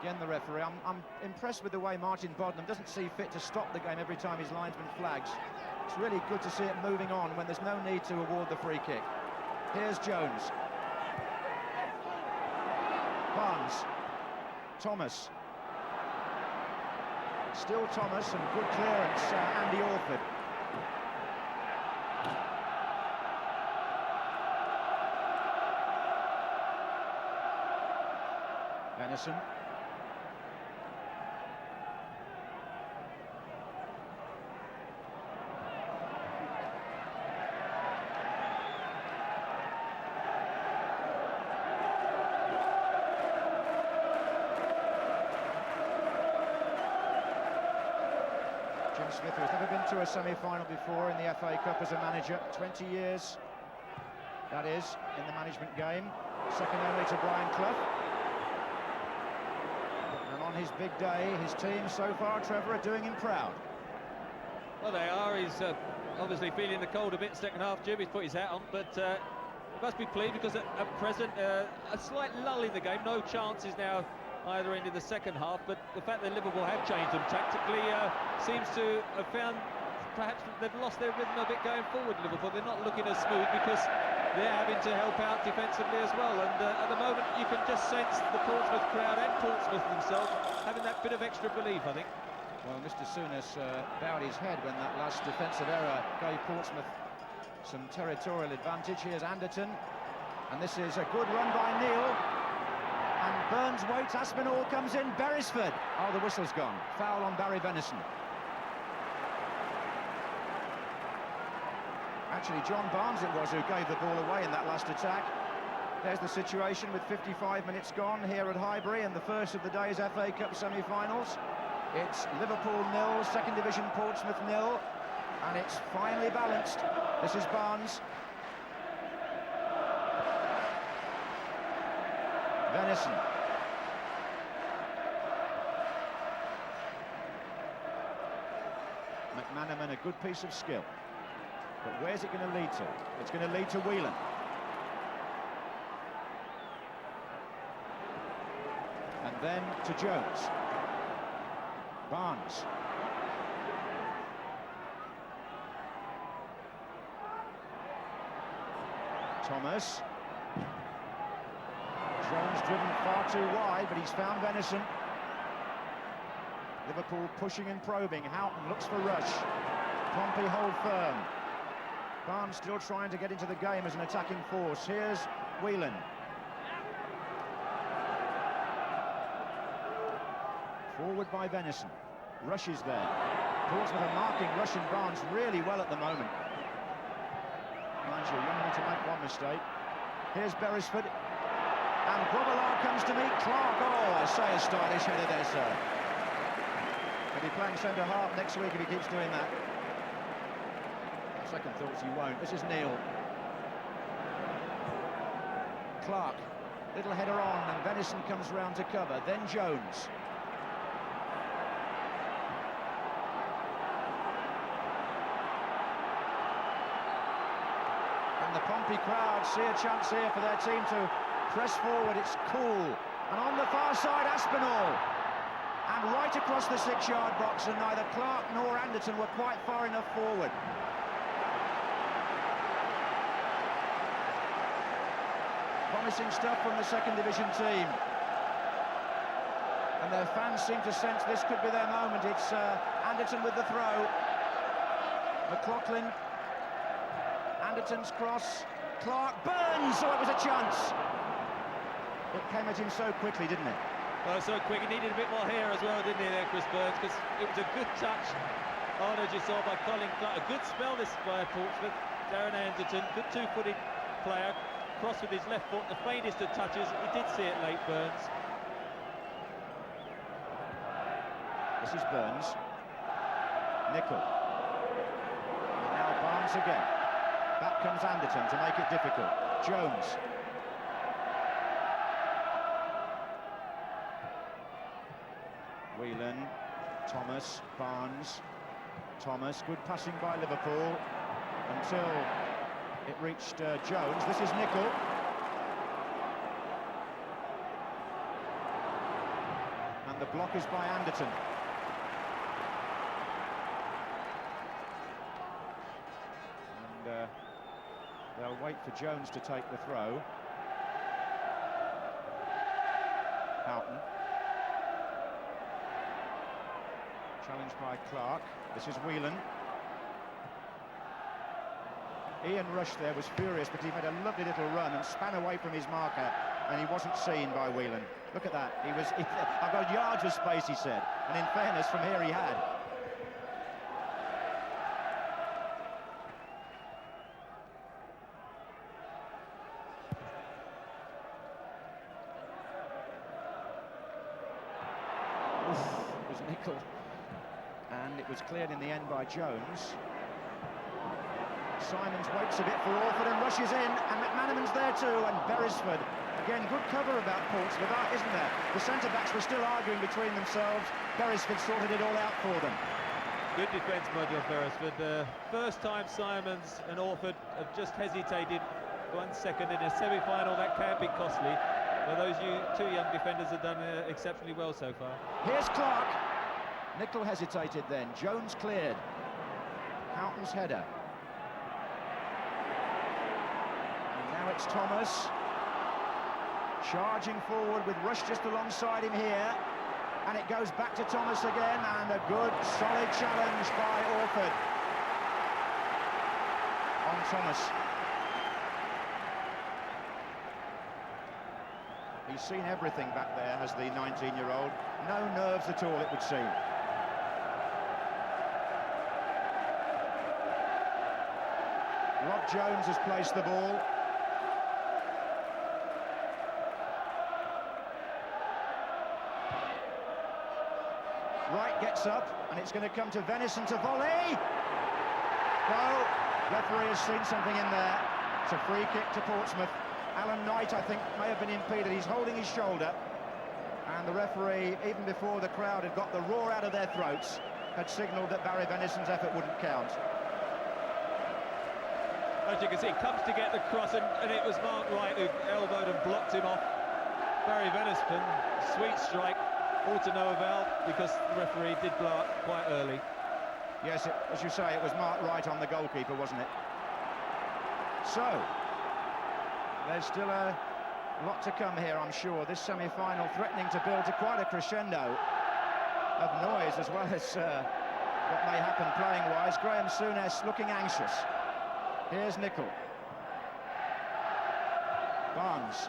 Again, the referee. I'm impressed with the way Martin Bodnam doesn't see fit to stop the game every time his linesman flags. It's really good to see it moving on when there's no need to award the free kick. Here's Jones. Barnes. Thomas. Still Thomas, and good clearance, Andy Orford. Venison. Jim Smith, who's never been to a semi-final before in the FA Cup as a manager, 20 years, that is, in the management game, second only to Brian Clough. And on his big day, his team so far, Trevor, are doing him proud. Well, they are. He's obviously feeling the cold a bit second half. Jim, he's put his hat on, but he must be pleased because at present, a slight lull in the game, no chances now either end in the second half, but the fact that Liverpool have changed them tactically seems to have found perhaps they've lost their rhythm a bit going forward. Liverpool, they're not looking as smooth because they're having to help out defensively as well, and at the moment you can just sense the Portsmouth crowd and Portsmouth themselves having that bit of extra belief, I think. Well, Mr. Souness bowed his head when that last defensive error gave Portsmouth some territorial advantage. Here's Anderton, and this is a good run by Neil. And Burns waits, Aspinall comes in, Beresford. Oh, the whistle's gone. Foul on Barry Venison. Actually, John Barnes it was who gave the ball away in that last attack. There's the situation with 55 minutes gone here at Highbury in the first of the day's FA Cup semi-finals. It's Liverpool 0, Second Division Portsmouth 0, and it's finely balanced. This is Barnes. Venison. McManaman, a good piece of skill. But where's it going to lead to? It's going to lead to Whelan. And then to Jones. Barnes. Thomas. Jones driven far too wide, but he's found Venison. Liverpool pushing and probing. Houghton looks for Rush. Pompey hold firm. Barnes still trying to get into the game as an attacking force. Here's Whelan. Forward by Venison. Rush is there. Portsmouth are marking Rush and Barnes really well at the moment. Mind you, you only need to make one mistake. Here's Beresford. And Grobbelaar comes to meet Clark. Oh, I say a stylish header there, sir. He'll be playing centre-half next week if he keeps doing that. Second thoughts, you won't. This is Neil. Clark. Little header on, and Venison comes round to cover. Then Jones. And the Pompey crowd see a chance here for their team to press forward. It's cool. And on the far side, Aspinall. And right across the 6-yard box, and neither Clark nor Anderton were quite far enough forward. Promising stuff from the second division team. And their fans seem to sense this could be their moment. It's Anderton with the throw. McLaughlin. Anderton's cross. Clark burns, so it was a chance. It came at him so quickly, didn't it? Well, so quick. He needed a bit more hair as well, didn't he, there, Chris Burns? Because it was a good touch on, as you saw, by Colin Clark. A good spell this by Portsmouth. Darren Anderton, good two-footed player. Cross with his left foot, the faintest of touches. He did see it late, Burns. This is Burns. Nickel. And now Barnes again. Back comes Anderton to make it difficult. Jones. Whelan, Thomas, Barnes. Thomas, good passing by Liverpool until it reached Jones. This is Nickel. And the block is by Anderton. And they'll wait for Jones to take the throw. Houghton. Challenged by Clark. This is Whelan. Ian Rush there was furious, but he made a lovely little run and span away from his marker, and he wasn't seen by Whelan. Look at that. I've got yards of space, he said. And in fairness, from here he had. It was Nickel. And it was cleared in the end by Jones. Simons waits a bit for Orford and rushes in, and McManaman's there too, and Beresford. Again, good cover about Portsmouth, isn't there? The centre-backs were still arguing between themselves. Beresford sorted it all out for them. Good defence by John Beresford. First time Simons and Orford have just hesitated 1 second in a semi-final. That can be costly. But those two young defenders have done exceptionally well so far. Here's Clark. Nickel hesitated then. Jones cleared. Houghton's header. And now it's Thomas. Charging forward with Rush just alongside him here. And it goes back to Thomas again, and a good, solid challenge by Orford on Thomas. He's seen everything back there, has the 19-year-old. No nerves at all, it would seem. Rob Jones has placed the ball. Wright gets up, and it's going to come to Venison to volley. Well, referee has seen something in there. It's a free kick to Portsmouth. Alan Knight, I think, may have been impeded. He's holding his shoulder. And the referee, even before the crowd had got the roar out of their throats, had signalled that Barry Venison's effort wouldn't count. As you can see, comes to get the cross, and it was Mark Wright who elbowed and blocked him off. Barry Venison, sweet strike. All to no avail, because the referee did blow up quite early. Yes, as you say, it was Mark Wright on the goalkeeper, wasn't it? So, there's still a lot to come here, I'm sure. This semi-final threatening to build to quite a crescendo of noise, as well as what may happen playing-wise. Graham Souness looking anxious. Here's Nickel. Barnes.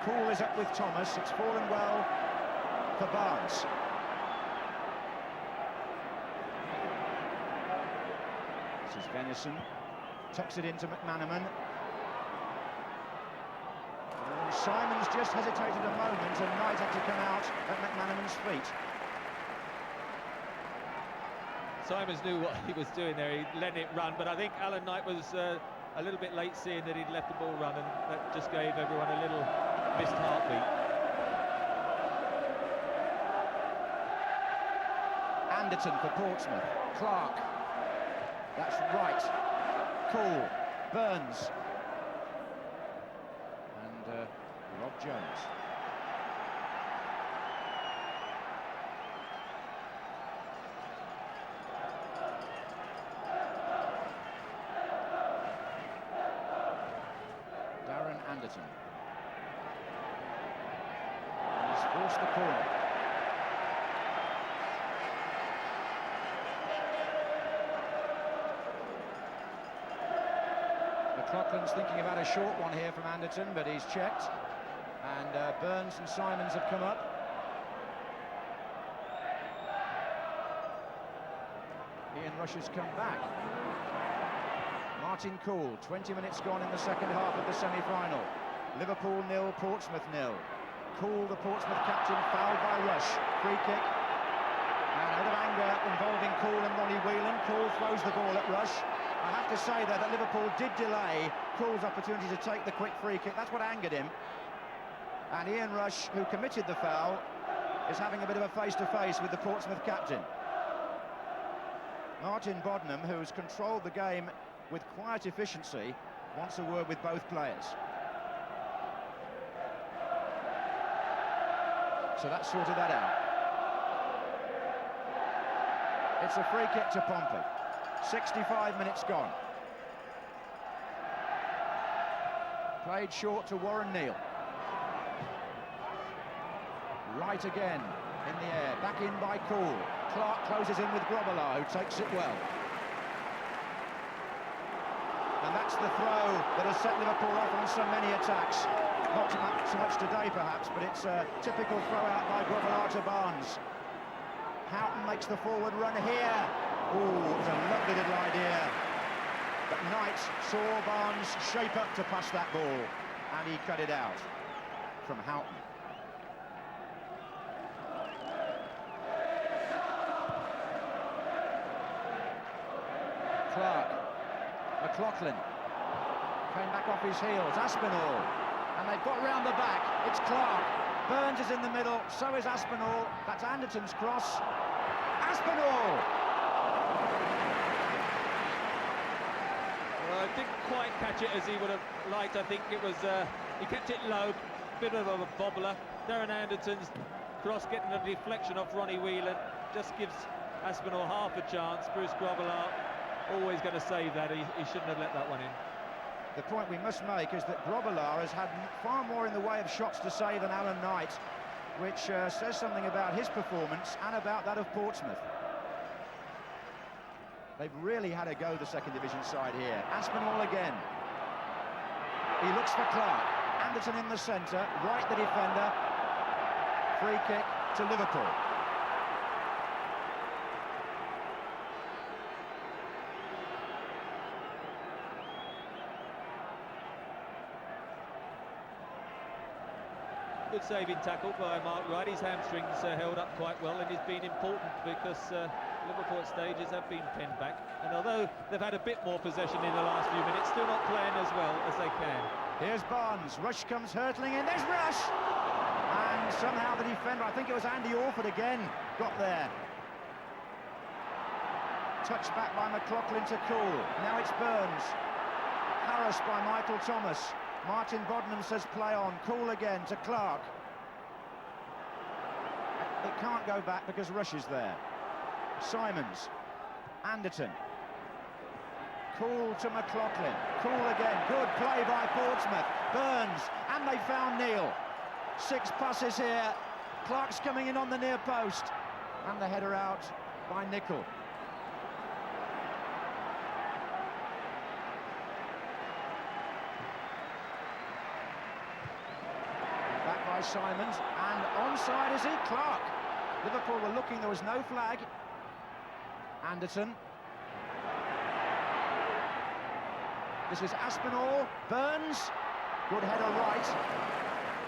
Poole is up with Thomas. It's fallen well for Barnes. This is Venison. Tucks it into McManaman. And Simons just hesitated a moment, and Knight had to come out at McManaman's feet. Simons knew what he was doing there. He let it run, but I think Alan Knight was a little bit late seeing that he'd let the ball run, and that just gave everyone a little missed heartbeat. Anderton for Portsmouth. Clark. That's right. Cool. Burns. And Rob Jones. Darren Anderton. And he's forced the corner. McLaughlin's thinking about a short one here from Anderton, but he's checked. And Burns and Simons have come up. Ian Rush has come back. Martin Cool, 20 minutes gone in the second half of the semi-final. Liverpool 0, Portsmouth 0. Cool, the Portsmouth captain, fouled by Rush. Free kick longer involving Cool and Ronnie Whelan. Cool throws the ball at Rush. I have to say there that Liverpool did delay Cool's opportunity to take the quick free kick. That's what angered him. And Ian Rush, who committed the foul, is having a bit of a face-to-face with the Portsmouth captain. Martin Bodnam, who's controlled the game with quiet efficiency, wants a word with both players. So that sorted that out. It's a free kick to Pompey. 65 minutes gone. Played short to Warren Neal. Right again, in the air, back in by Cool. Clark closes in with Grobbelaar, who takes it well. And that's the throw that has set Liverpool off on so many attacks. Not so much today, perhaps, but it's a typical throw out by Grobbelaar to Barnes. Houghton makes the forward run here. Ooh, it was a lovely little idea. But Knight saw Barnes shape up to pass that ball, and he cut it out from Houghton. Clark, McLaughlin, came back off his heels, Aspinall, and they've got round the back, it's Clark, Burns is in the middle, so is Aspinall, that's Anderton's cross, Aspinall! Well, I didn't quite catch it as he would have liked. I think it was, he kept it low, bit of a bobbler. Darren Anderton's cross getting a deflection off Ronnie Whelan, just gives Aspinall half a chance. Bruce Grobbelaar always going to save that. He shouldn't have let that one in. The point we must make is that Grobbelaar has had far more in the way of shots to save than Alan Knight, which says something about his performance and about that of Portsmouth. They've really had a go, the second division side here. Aspinall again. He looks for Clark. Anderton in the centre, right the defender. Free kick to Liverpool. Good saving tackle by Mark Wright. His hamstrings held up quite well, and he's been important because Liverpool at stages have been pinned back. And although they've had a bit more possession in the last few minutes, still not playing as well as they can. Here's Barnes. Rush comes hurtling in. There's Rush! And somehow the defender, I think it was Andy Orford again, got there. Touched back by McLaughlin to Cool. Now it's Burns. Harassed by Michael Thomas. Martin Bodnam says play on. Cool again to Clark. It can't go back because Rush is there. Simons. Anderton. Cool to McLaughlin. Cool again. Good play by Portsmouth. Burns. And they found Neal. 6 passes here. Clark's coming in on the near post. And the header out by Nicol. Simons, and onside is he? Clark. Liverpool were looking, there was no flag. Anderton. This is Aspinall. Burns. Good header right.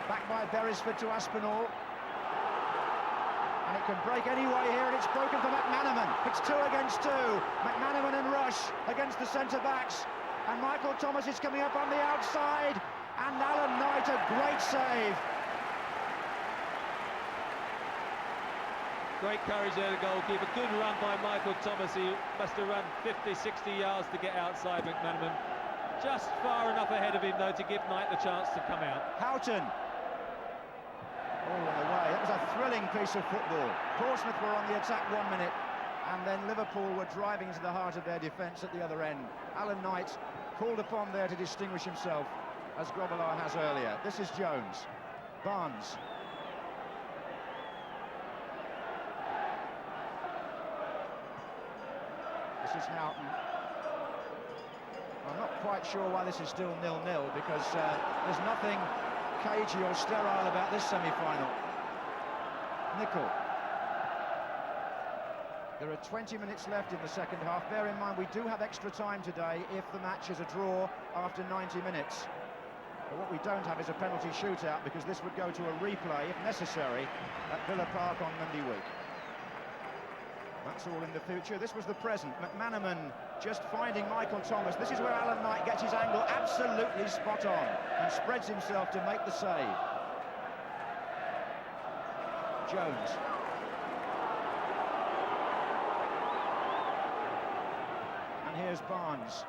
Back by Beresford to Aspinall. And it can break anyway here, and it's broken for McManaman. It's 2 against 2. McManaman and Rush against the centre-backs. And Michael Thomas is coming up on the outside. And Alan Knight, a great save. Great courage there, the goalkeeper. Good run by Michael Thomas. He must have run 50, 60 yards to get outside McManaman. Just far enough ahead of him, though, to give Knight the chance to come out. Houghton. All the way. That was a thrilling piece of football. Portsmouth were on the attack 1 minute, and then Liverpool were driving into the heart of their defence at the other end. Alan Knight called upon there to distinguish himself, as Grobbelaar has earlier. This is Jones. Barnes. This is Houghton. I'm not quite sure why this is still 0-0, because there's nothing cagey or sterile about this semi-final. Nicol. There are 20 minutes left in the second half. Bear in mind, we do have extra time today if the match is a draw after 90 minutes. But what we don't have is a penalty shootout, because this would go to a replay, if necessary, at Villa Park on Monday week. That's all in the future. This was the present. McManaman just finding Michael Thomas. This is where Alan Knight gets his angle absolutely spot on and spreads himself to make the save. Jones. And here's Barnes.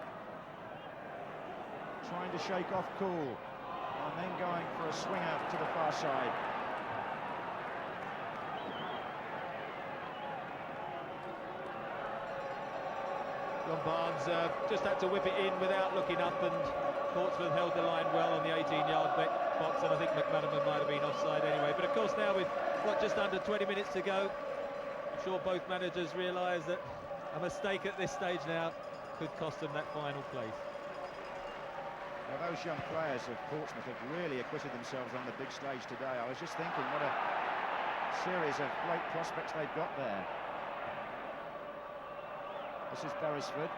Trying to shake off Cool. And then going for a swinger to the far side. John Barnes just had to whip it in without looking up, and Portsmouth held the line well on the 18-yard box, and I think McManaman might have been offside anyway. But of course now with just under 20 minutes to go, I'm sure both managers realise that a mistake at this stage now could cost them that final place. Well, those young players of Portsmouth have really acquitted themselves on the big stage today. I was just thinking what a series of great prospects they've got there. This is Beresford.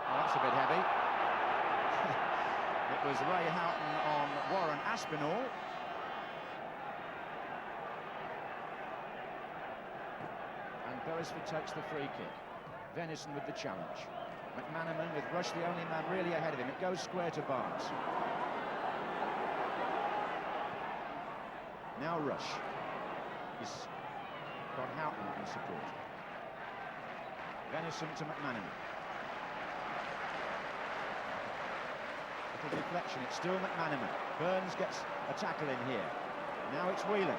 Oh, that's a bit heavy. It was Ray Houghton on Warren Aspinall. And Beresford takes the free kick. Venison with the challenge. McManaman with Rush, the only man really ahead of him. It goes square to Barnes. Now Rush. He's got Houghton in support. Venison to McManaman. Little deflection, it's still McManaman. Burns gets a tackle in here. Now it's Whelan.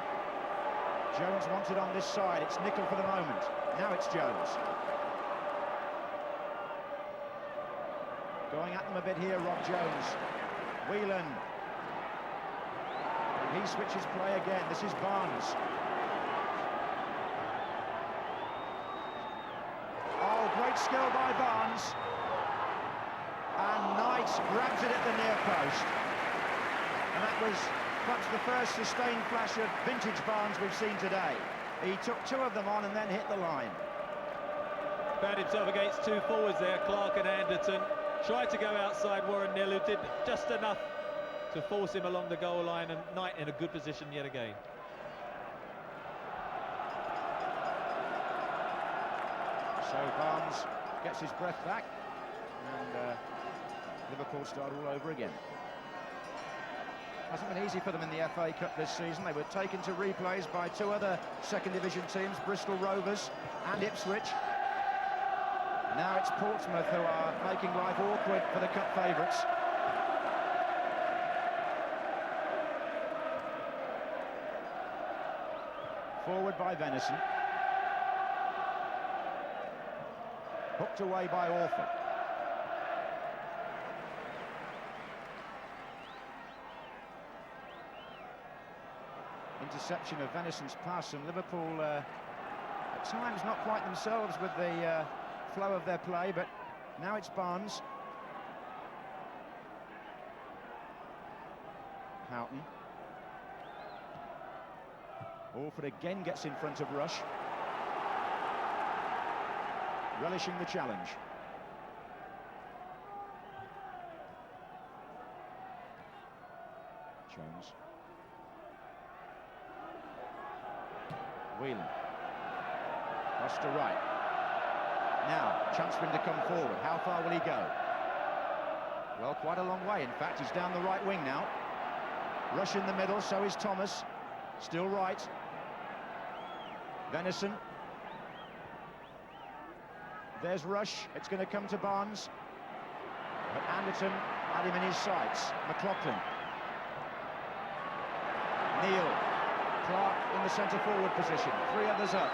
Jones wanted on this side, it's Nicol for the moment. Now it's Jones. Going at them a bit here, Rob Jones. Whelan. And he switches play again, this is Barnes. Great skill by Barnes, and Knight grabs it at the near post, and that was perhaps the first sustained flash of vintage Barnes we've seen today. He took two of them on and then hit the line. Found himself against two forwards there, Clark and Anderton. Tried to go outside Warren Neal, who did just enough to force him along the goal line, and Knight in a good position yet again. So Barnes gets his breath back, and Liverpool start all over again. Hasn't been easy for them in the FA Cup this season. They were taken to replays by two other second division teams, Bristol Rovers and Ipswich. Now it's Portsmouth who are making life awkward for the cup favourites. Forward by Venison. Hooked away by Orford. Interception of Venison's pass, and Liverpool at times not quite themselves with the flow of their play, but now it's Barnes. Houghton. Orford again gets in front of Rush. Relishing the challenge. Jones. Whelan. Cross to right. Now, chance for him to come forward. How far will he go? Well, quite a long way, in fact. He's down the right wing now. Rush in the middle, so is Thomas. Still right. Venison. There's Rush, it's going to come to Barnes. But Anderton had him in his sights. McLaughlin. Neal. Clark in the centre-forward position. Three others up.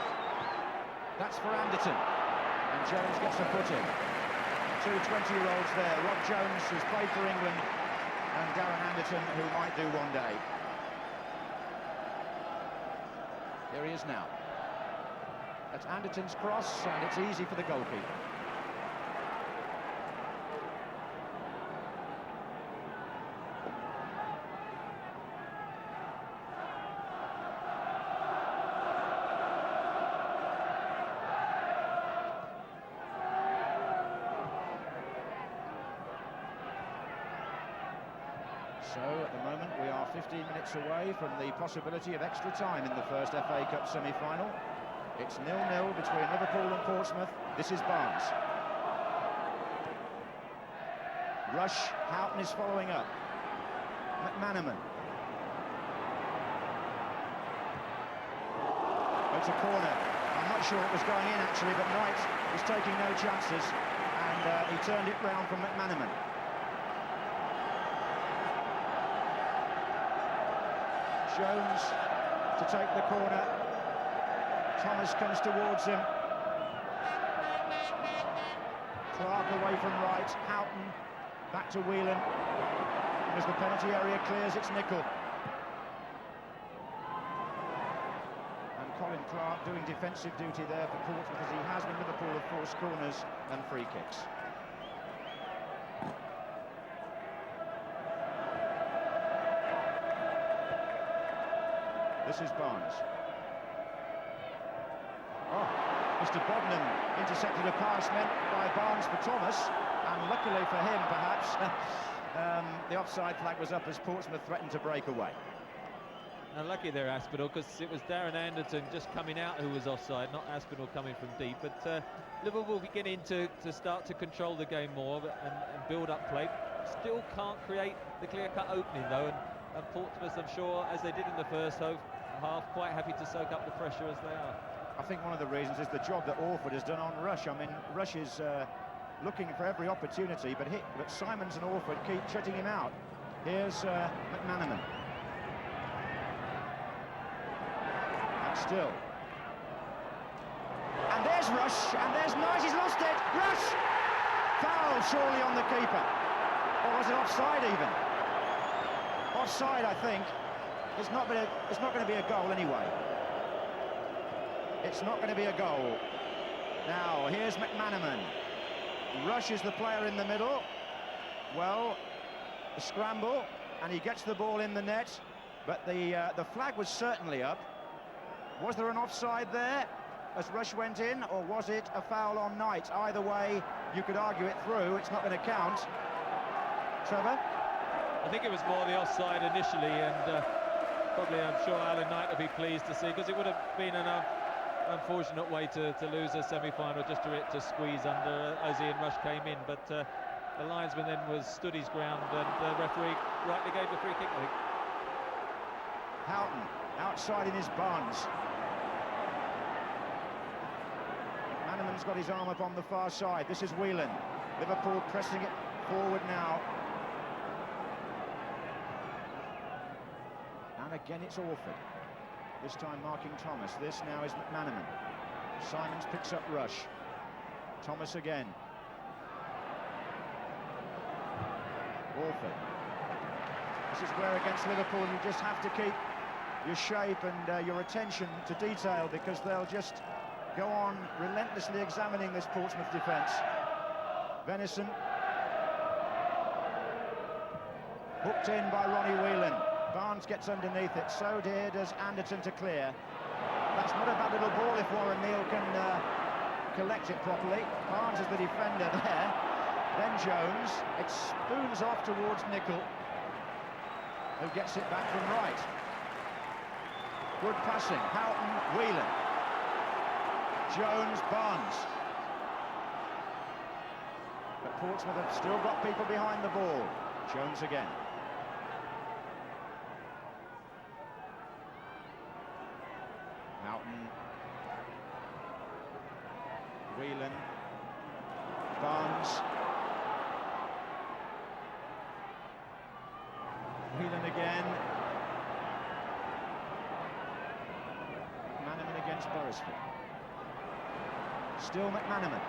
That's for Anderton. And Jones gets a foot in. Two 20-year-olds there. Rob Jones, who's played for England, and Darren Anderton, who might do one day. Here he is now. That's Anderton's cross, and it's easy for the goalkeeper. So at the moment we are 15 minutes away from the possibility of extra time in the first FA Cup semi-final. It's 0-0 between Liverpool and Portsmouth. This is Barnes. Rush, Houghton is following up. McManaman. It's a corner. I'm not sure it was going in actually, but Knight was taking no chances, and he turned it round from McManaman. Jones to take the corner. Thomas comes towards him. Clark away from right. Houghton back to Whelan. As the penalty area clears, it's Nicol. And Colin Clark doing defensive duty there for Portsmouth, as he has with Liverpool of forced corners and free kicks. This is Barnes. Oh, Mr. Bodnam intercepted a pass meant by Barnes for Thomas, and luckily for him, perhaps, the offside flag was up as Portsmouth threatened to break away. Unlucky there, Aspinall, because it was Darren Anderton just coming out who was offside, not Aspinall coming from deep. But Liverpool beginning to start to control the game more and build up play. Still can't create the clear-cut opening, though, and Portsmouth, I'm sure, as they did in the first half, quite happy to soak up the pressure as they are. I think one of the reasons is the job that Orford has done on Rush. I mean, Rush is looking for every opportunity, but Simons and Orford keep shutting him out. Here's McManaman. And still. And there's Rush, and there's Knight, he's lost it! Rush! Foul, surely, on the keeper. Or was it offside, even? Offside, I think. It's not going to be a goal anyway. It's not going to be a goal. Now, here's McManaman. Rush is the player in the middle. Well, a scramble, and he gets the ball in the net, but the flag was certainly up. Was there an offside there as Rush went in, or was it a foul on Knight? Either way, you could argue it through. It's not going to count. Trevor? I think it was more the offside initially, and probably, I'm sure Alan Knight will be pleased to see, because it would have been an unfortunate way to lose a semi-final, just to squeeze under as Ian Rush came in. But the linesman then stood his ground, and the referee rightly gave the free kick, I think. Houghton, outside in his Barnes. McManaman's got his arm up on the far side. This is Whelan. Liverpool pressing it forward now. And again it's Orford. This time marking Thomas. This now is McManaman. Simons picks up Rush. Thomas again. Orford. This is where against Liverpool you just have to keep your shape and your attention to detail, because they'll just go on relentlessly examining this Portsmouth defence. Venison. Hooked in by Ronnie Whelan. Barnes gets underneath it, so does Anderton to clear. That's not a bad little ball if Warren Neal can collect it properly. Barnes is the defender there. Then Jones. It spoons off towards Nicol, who gets it back from right. Good passing. Houghton, Whelan. Jones, Barnes. But Portsmouth have still got people behind the ball. Jones again. Houghton, Whelan, Barnes, Whelan again, McManaman against Beresford. Still McManaman.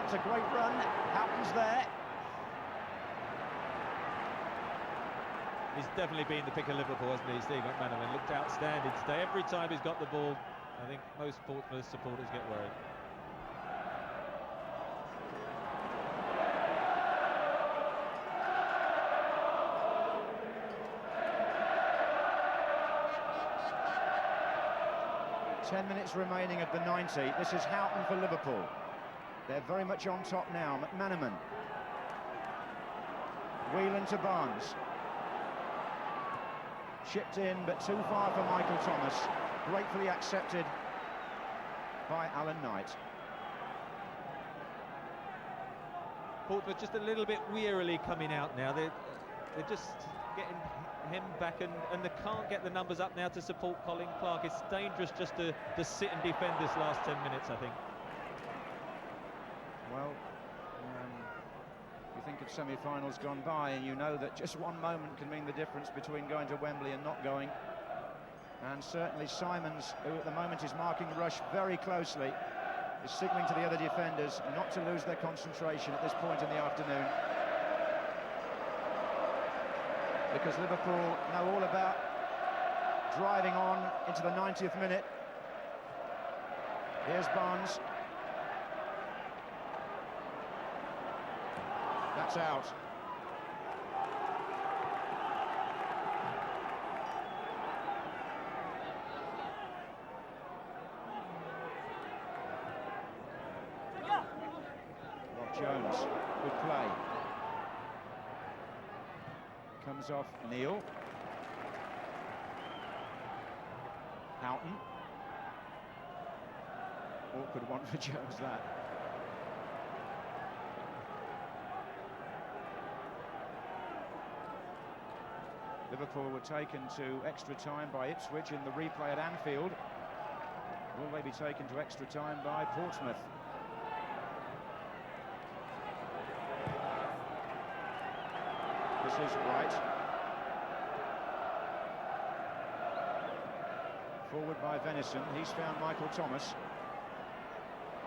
That's a great run. Houghton's there. He's definitely been the pick of Liverpool, hasn't he, Steve McManaman? Looked outstanding today. Every time he's got the ball, I think most Portsmouth supporters get worried. Ten minutes remaining of the 90. This is Houghton for Liverpool. They're very much on top now. McManaman. Whelan to Barnes. chipped in, but too far for Michael Thomas. Gratefully accepted by Alan Knight. Portsmouth just a little bit wearily coming out now. They're just getting him back, and they can't get the numbers up now to support Colin Clark. It's dangerous just to sit and defend this last 10 minutes, I think. Well, you think of semi-finals gone by, and you know that just one moment can mean the difference between going to Wembley and not going. And certainly Simons, who at the moment is marking Rush very closely, is signalling to the other defenders not to lose their concentration at this point in the afternoon. Because Liverpool know all about driving on into the 90th minute. Here's Barnes. That's out. Rob Jones, good play. Comes off Neil. Houghton. Awkward one for Jones, that. Liverpool were taken to extra time by Ipswich in the replay at Anfield. Will they be taken to extra time by Portsmouth? This is Wright. Forward by Venison. He's found Michael Thomas.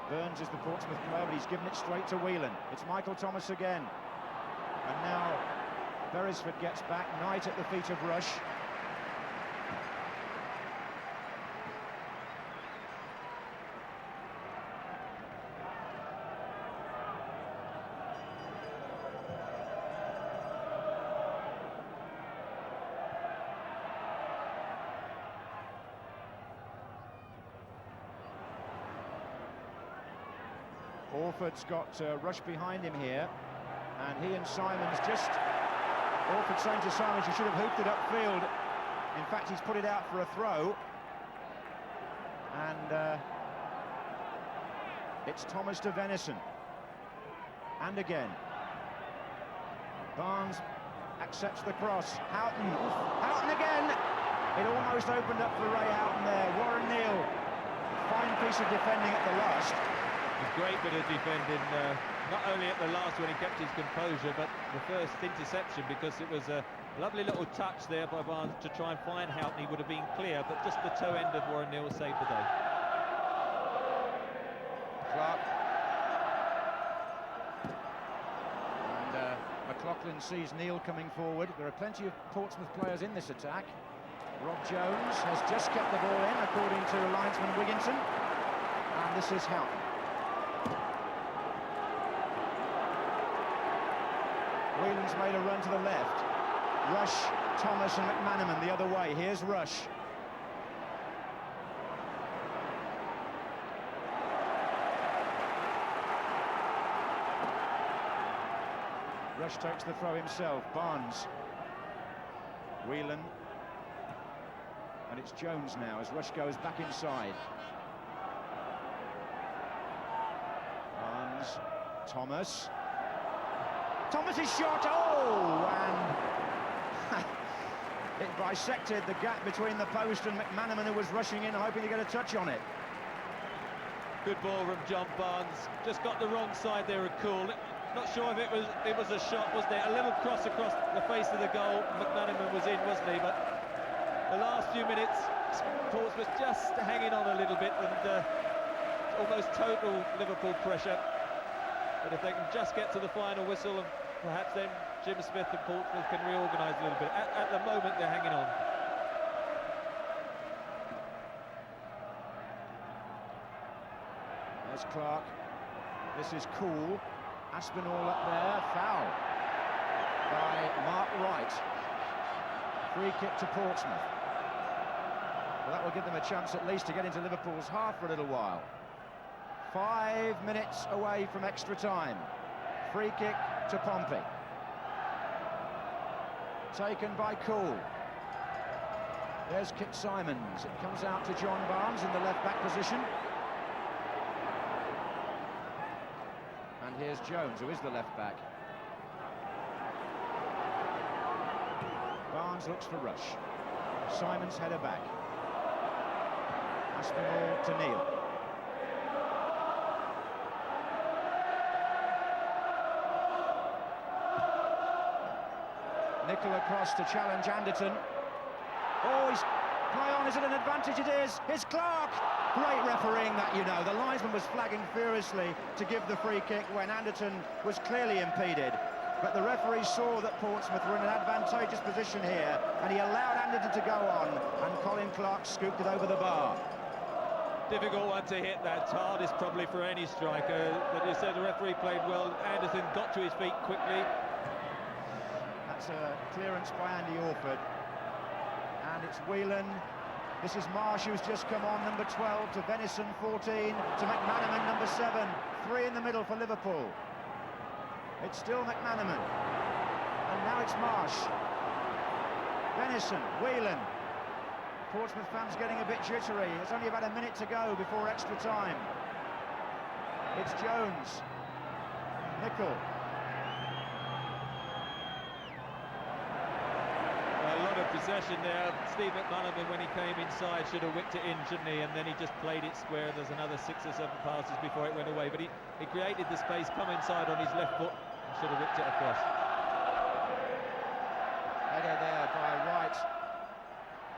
Burns is the Portsmouth player, but he's given it straight to Whelan. It's Michael Thomas again. And now Beresford gets back. Knight at the feet of Rush. Orford's got Rush behind him here, and he and Simons just... Orford saying to Simons, you should have hooped it upfield. In fact, he's put it out for a throw. And it's Thomas to Venison. And again. Barnes accepts the cross. Houghton. Houghton again! It almost opened up for Ray Houghton there. Warren Neal. Fine piece of defending at the last. A great bit of defending, not only at the last when he kept his composure, but the first interception, because it was a lovely little touch there by Barnes to try and find Houghton. He would have been clear, but just the toe end of Warren Neal saved the day. Clark. And McLaughlin sees Neal coming forward. There are plenty of Portsmouth players in this attack. Rob Jones has just kept the ball in, according to linesman Wigginson. And this is Houghton. Whelan's made a run to the left. Rush, Thomas and McManaman the other way. Here's Rush. Rush takes the throw himself. Barnes. Whelan. And it's Jones now as Rush goes back inside. Barnes. Thomas. Thomas's shot, oh, and it bisected the gap between the post and McManaman, who was rushing in, hoping to get a touch on it. Good ball from John Barnes. Just got the wrong side there of Cool. Not sure if it was a shot, was there? A little cross across the face of the goal. McManaman was in, wasn't he? But the last few minutes, Portsmouth just hanging on a little bit, and almost total Liverpool pressure. But if they can just get to the final whistle, and perhaps then Jim Smith and Portsmouth can reorganise a little bit. At the moment, they're hanging on. There's Clark. This is Cool. Aspinall up there. Foul by Mark Wright. Free kick to Portsmouth. Well, that will give them a chance at least to get into Liverpool's half for a little while. 5 minutes away from extra time. Free kick to Pompey. Taken by Cool. There's Kit Simons. It comes out to John Barnes in the left-back position. And here's Jones, who is the left-back. Barnes looks for Rush. Simons header back. Aspinall to Neil. Nickel across to challenge Anderton. Oh, he's play on, is it an advantage? It is. It's Clark. Great refereeing that, you know. The linesman was flagging furiously to give the free kick when Anderton was clearly impeded. But the referee saw that Portsmouth were in an advantageous position here, and he allowed Anderton to go on, and Colin Clark scooped it over the bar. Difficult one to hit, that hardest probably for any striker. But you said the referee played well. Anderton got to his feet quickly. That's a clearance by Andy Orford. And it's Whelan. This is Marsh, who's just come on, number 12, to Venison, 14, to McManaman, number 7. 3 in the middle for Liverpool. It's still McManaman. And now it's Marsh. Venison, Whelan. Portsmouth fans getting a bit jittery. It's only about a minute to go before extra time. It's Jones. Nickel. A lot of possession there. Steve McManaman, when he came inside, should have whipped it in, shouldn't he? And then he just played it square. There's another 6 or 7 passes before it went away. But he created the space, come inside on his left foot, and should have whipped it across. Header there by Wright.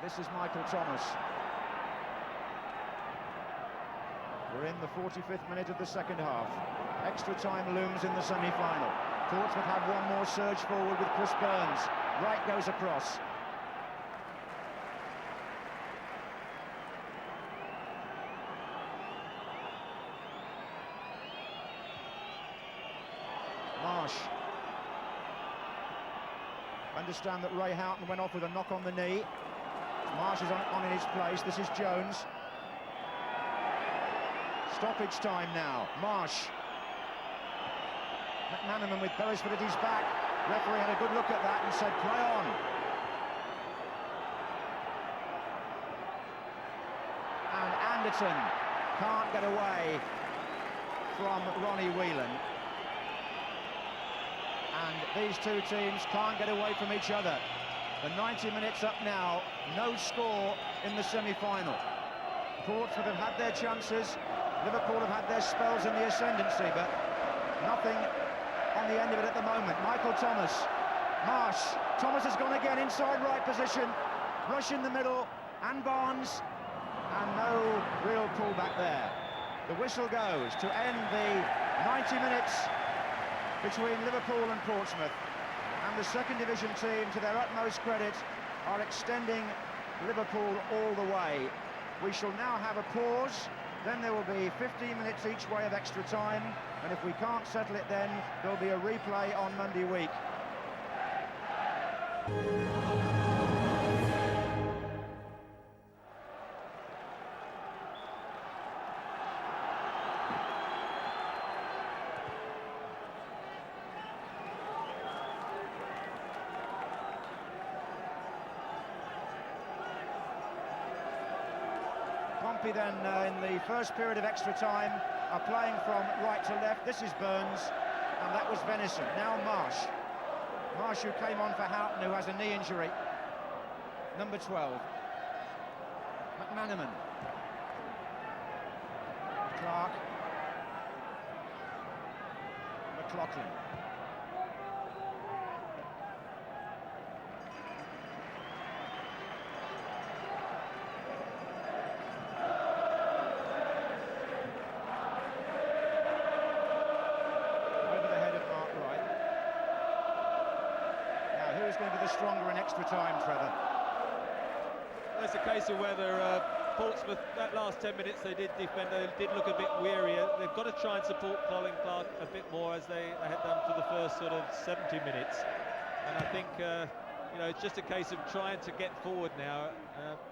This is Michael Thomas. We're in the 45th minute of the second half. Extra time looms in the semi-final. Portsmouth have one more surge forward with Chris Burns. Wright goes across. Marsh. Understand that Ray Houghton went off with a knock on the knee. Marsh is on in his place. This is Jones. Stoppage time now. Marsh. McManaman with Beresford at his back. Referee had a good look at that and said, play on. And Anderton can't get away from Ronnie Whelan. And these two teams can't get away from each other. The 90 minutes up now, no score in the semi-final. Portsmouth have had their chances, Liverpool have had their spells in the ascendancy, but nothing on the end of it at the moment. Michael Thomas, Marsh, Thomas has gone again inside right position, Rush in the middle, and Barnes, and no real pullback there. The whistle goes to end the 90 minutes between Liverpool and Portsmouth. And the second division team, to their utmost credit, are extending Liverpool all the way. We shall now have a pause, then there will be 15 minutes each way of extra time, and if we can't settle it then, there'll be a replay on Monday week. Pompey then, in the first period of extra time, are playing from right to left. This is Burns, and that was Venison. Now Marsh. Marsh, who came on for Houghton, who has a knee injury. Number 12. McManaman. Clark. McLaughlin. Going to be the stronger in extra time, Trevor? Well, it's a case of whether Portsmouth, that last 10 minutes they did defend, they did look a bit weary. They've got to try and support Colin Clark a bit more as they had done for the first sort of 70 minutes. And I think, you know, it's just a case of trying to get forward now,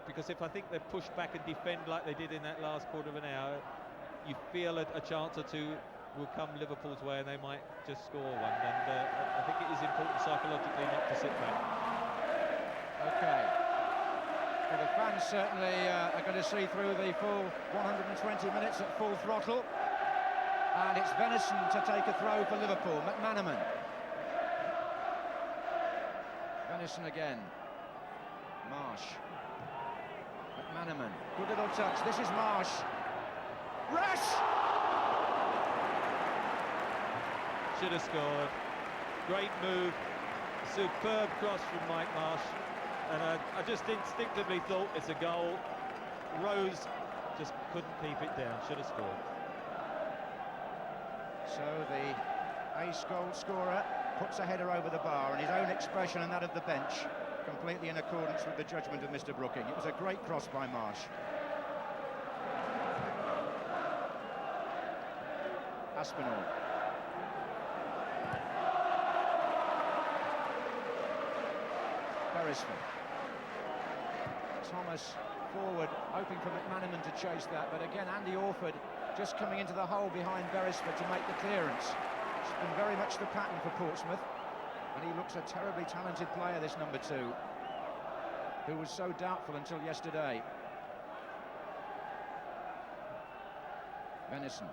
because if I think they push back and defend like they did in that last quarter of an hour, you feel a chance or two will come Liverpool's way and they might just score one, and I think it is important psychologically not to sit back. Okay. Well, the fans certainly are going to see through the full 120 minutes at full throttle. And it's Venison to take a throw for Liverpool. McManaman. Venison again. Marsh. McManaman. Good little touch. This is Marsh. Rush! Should have scored. Great move. Superb cross from Mike Marsh. And I just instinctively thought it's a goal. Rose just couldn't keep it down. Should have scored. So the ace goal scorer puts a header over the bar, and his own expression and that of the bench completely in accordance with the judgment of Mr. Brooking. It was a great cross by Marsh. Aspinall. Beresford. Thomas forward, hoping for McManaman to chase that, but again Andy Orford just coming into the hole behind Beresford to make the clearance. It's been very much the pattern for Portsmouth, and he looks a terribly talented player, this number 2, who was so doubtful until yesterday. Venison.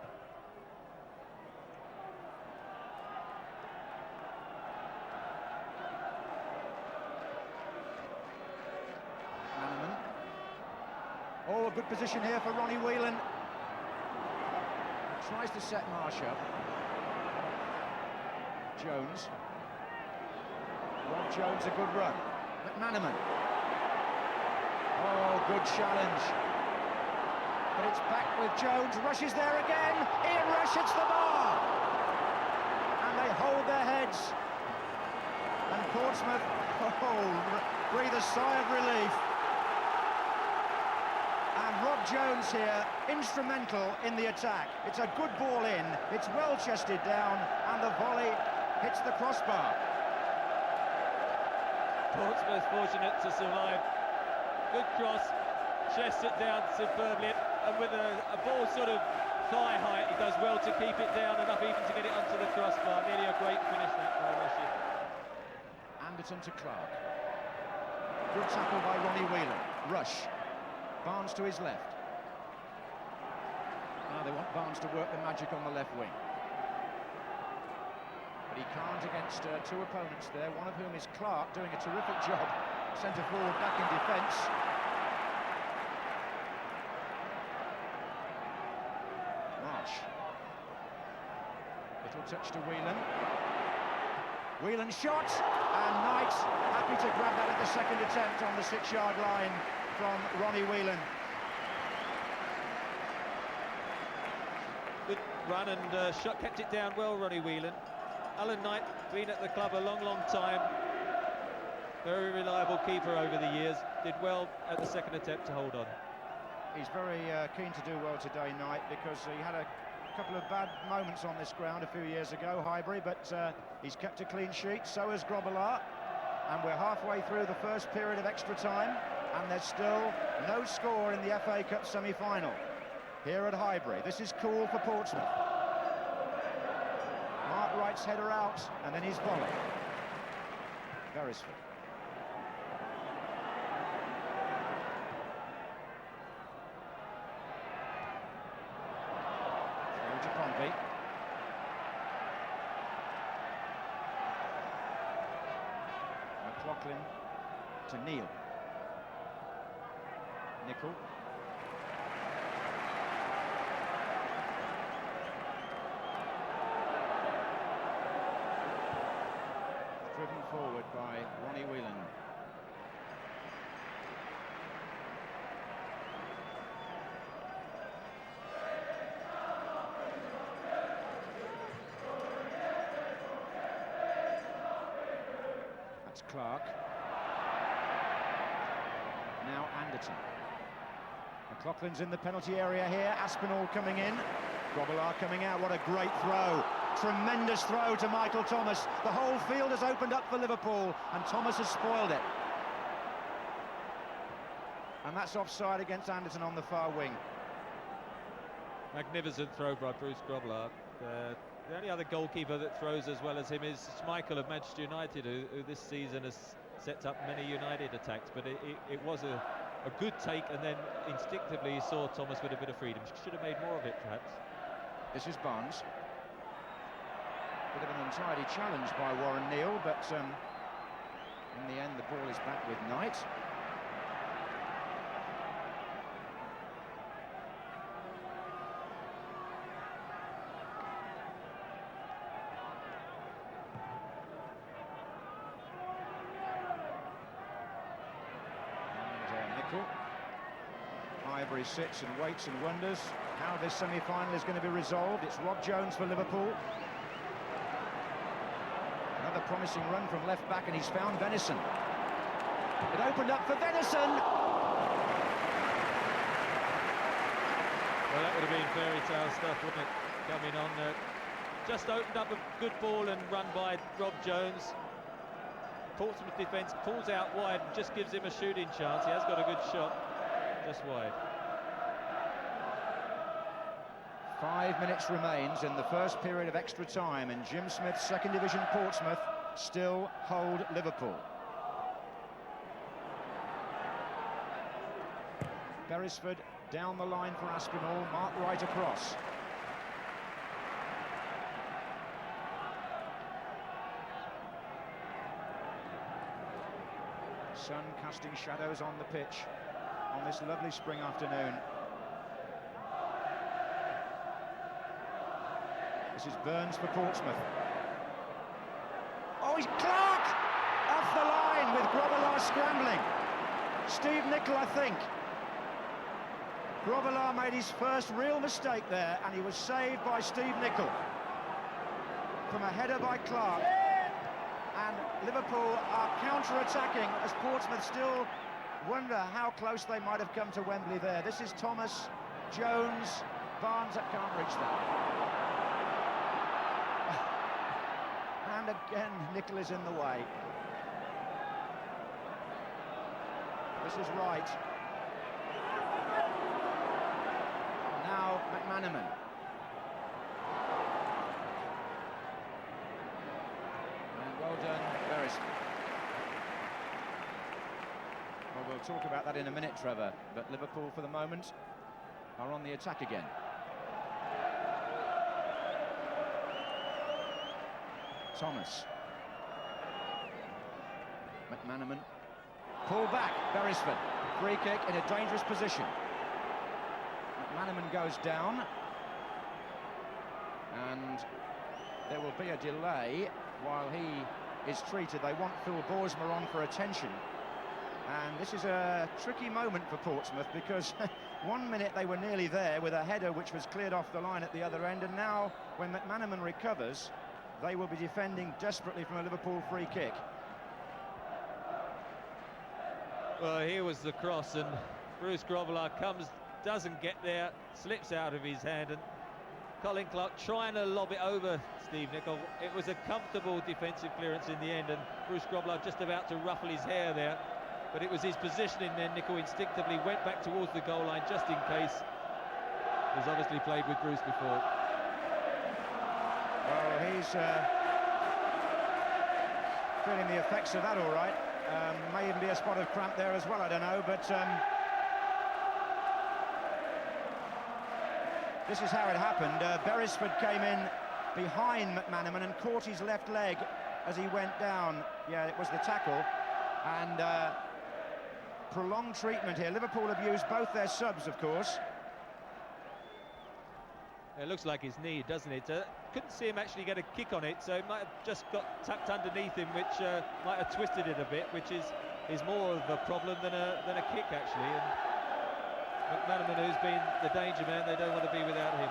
Oh, a good position here for Ronnie Whelan. Tries to set Marsh up. Jones. Rob Jones, a good run. McManaman. Oh, good challenge. But it's back with Jones. Rushes there again. Ian Rush hits the bar. And they hold their heads. And Portsmouth, breathe a sigh of relief. And Rob Jones here, instrumental in the attack. It's a good ball in, it's well chested down, and the volley hits the crossbar. Portsmouth fortunate to survive. Good cross, chests it down superbly, and with a ball sort of thigh height, he does well to keep it down, enough even to get it onto the crossbar. Nearly a great finish that by Rushy. Anderton to Clark. Good tackle by Ronnie Whelan. Rush. Barnes to his left. Now they want Barnes to work the magic on the left wing. But he can't against 2 opponents there, one of whom is Clark, doing a terrific job. Centre forward back in defence. Marsh. Little touch to Whelan. Whelan shot, and Knight happy to grab that at the second attempt on the 6-yard line from Ronnie Whelan. Good run and shot, kept it down well, Ronnie Whelan. Alan Knight, been at the club a long time. Very reliable keeper over the years. Did well at the second attempt to hold on. He's very keen to do well today, Knight, because he had a couple of bad moments on this ground a few years ago, Highbury, but he's kept a clean sheet, so has Grobbelaar. And we're halfway through the first period of extra time, and there's still no score in the FA Cup semi-final here at Highbury. This is cool for Portsmouth. Mark Wright's header out, and then his volley. Beresford. Through to Convey. McLaughlin to Neal. Nickel. Driven forward by Ronnie Whelan. That's Clark. Now Anderton. McLaughlin's in the penalty area here. Aspinall coming in. Grobbelaar coming out. What a great throw. Tremendous throw to Michael Thomas. The whole field has opened up for Liverpool, and Thomas has spoiled it. And that's offside against Anderton on the far wing. Magnificent throw by Bruce Grobbelaar. The only other goalkeeper that throws as well as him is Schmeichel of Manchester United, who this season has set up many United attacks, but it was a a good take, and then instinctively he saw Thomas with a bit of freedom. Should have made more of it, perhaps. This is Barnes. Bit of an untidy challenge by Warren Neal, but in the end the ball is back with Knight. Highbury sits and waits and wonders how this semi-final is going to be resolved. It's Rob Jones for Liverpool. Another promising run from left back, and he's found Venison. It opened up for Venison. Well, that would have been fairy tale stuff, wouldn't it? Coming on, just opened up a good ball and run by Rob Jones. Portsmouth defence pulls out wide and just gives him a shooting chance. He has got a good shot, just wide. 5 minutes remains in the first period of extra time, and Jim Smith's second division Portsmouth still hold Liverpool. Beresford down the line for Aspinall, Mark right across. Sun casting shadows on the pitch on this lovely spring afternoon. This is Burns for Portsmouth. Oh, he's Clark! Off the line with Grobbelaar scrambling. Steve Nicol, I think. Grobbelaar made his first real mistake there, and he was saved by Steve Nicol from a header by Clark. And Liverpool are counter-attacking as Portsmouth still wonder how close they might have come to Wembley there. This is Thomas, Jones, Barnes that can't reach that. And again, Nicol is in the way. This is Wright. Now McManaman. And well done, Beresford. Well, we'll talk about that in a minute, Trevor, but Liverpool, for the moment, are on the attack again. Thomas. McManaman. Pull back, Beresford. Free kick in a dangerous position. McManaman goes down. And there will be a delay while he is treated. They want Phil Borsma on for attention. And this is a tricky moment for Portsmouth, because 1 minute they were nearly there with a header which was cleared off the line at the other end, and now when McManaman recovers, they will be defending desperately from a Liverpool free kick. Well, here was the cross, and Bruce Grobbelaar comes, doesn't get there, slips out of his hand, and Colin Clark trying to lob it over Steve Nicol. It was a comfortable defensive clearance in the end, and Bruce Grobbelaar just about to ruffle his hair there, but it was his positioning there. Nicol instinctively went back towards the goal line just in case. He's obviously played with Bruce before. Well, he's feeling the effects of that all right. May even be a spot of cramp there as well, I don't know, but this is how it happened. Beresford came in behind McManaman and caught his left leg as he went down. Yeah, it was the tackle, and prolonged treatment here. Liverpool have used both their subs, of course. It looks like his knee, doesn't it? Couldn't see him actually get a kick on it, so it might have just got tucked underneath him, which might have twisted it a bit, which is more of a problem than a kick, actually. And McManaman, who's been the danger man, they don't want to be without him.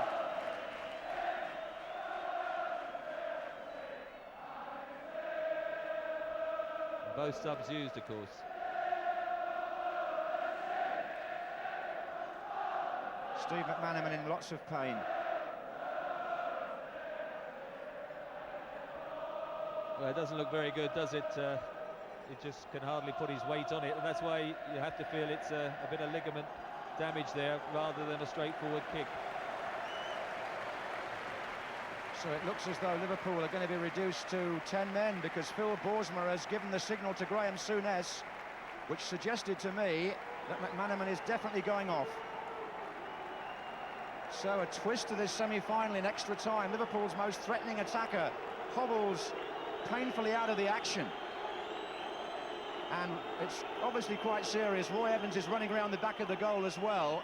And both subs used, of course. Steve McManaman in lots of pain. Well, it doesn't look very good, does it? He just can hardly put his weight on it, and that's why you have to feel it's a bit of ligament damage there rather than a straightforward kick. So it looks as though Liverpool are going to be reduced to 10 men, because Phil Borsma has given the signal to Graham Souness, which suggested to me that McManaman is definitely going off. So a twist to this semi-final in extra time. Liverpool's most threatening attacker hobbles painfully out of the action. And it's obviously quite serious. Roy Evans is running around the back of the goal as well.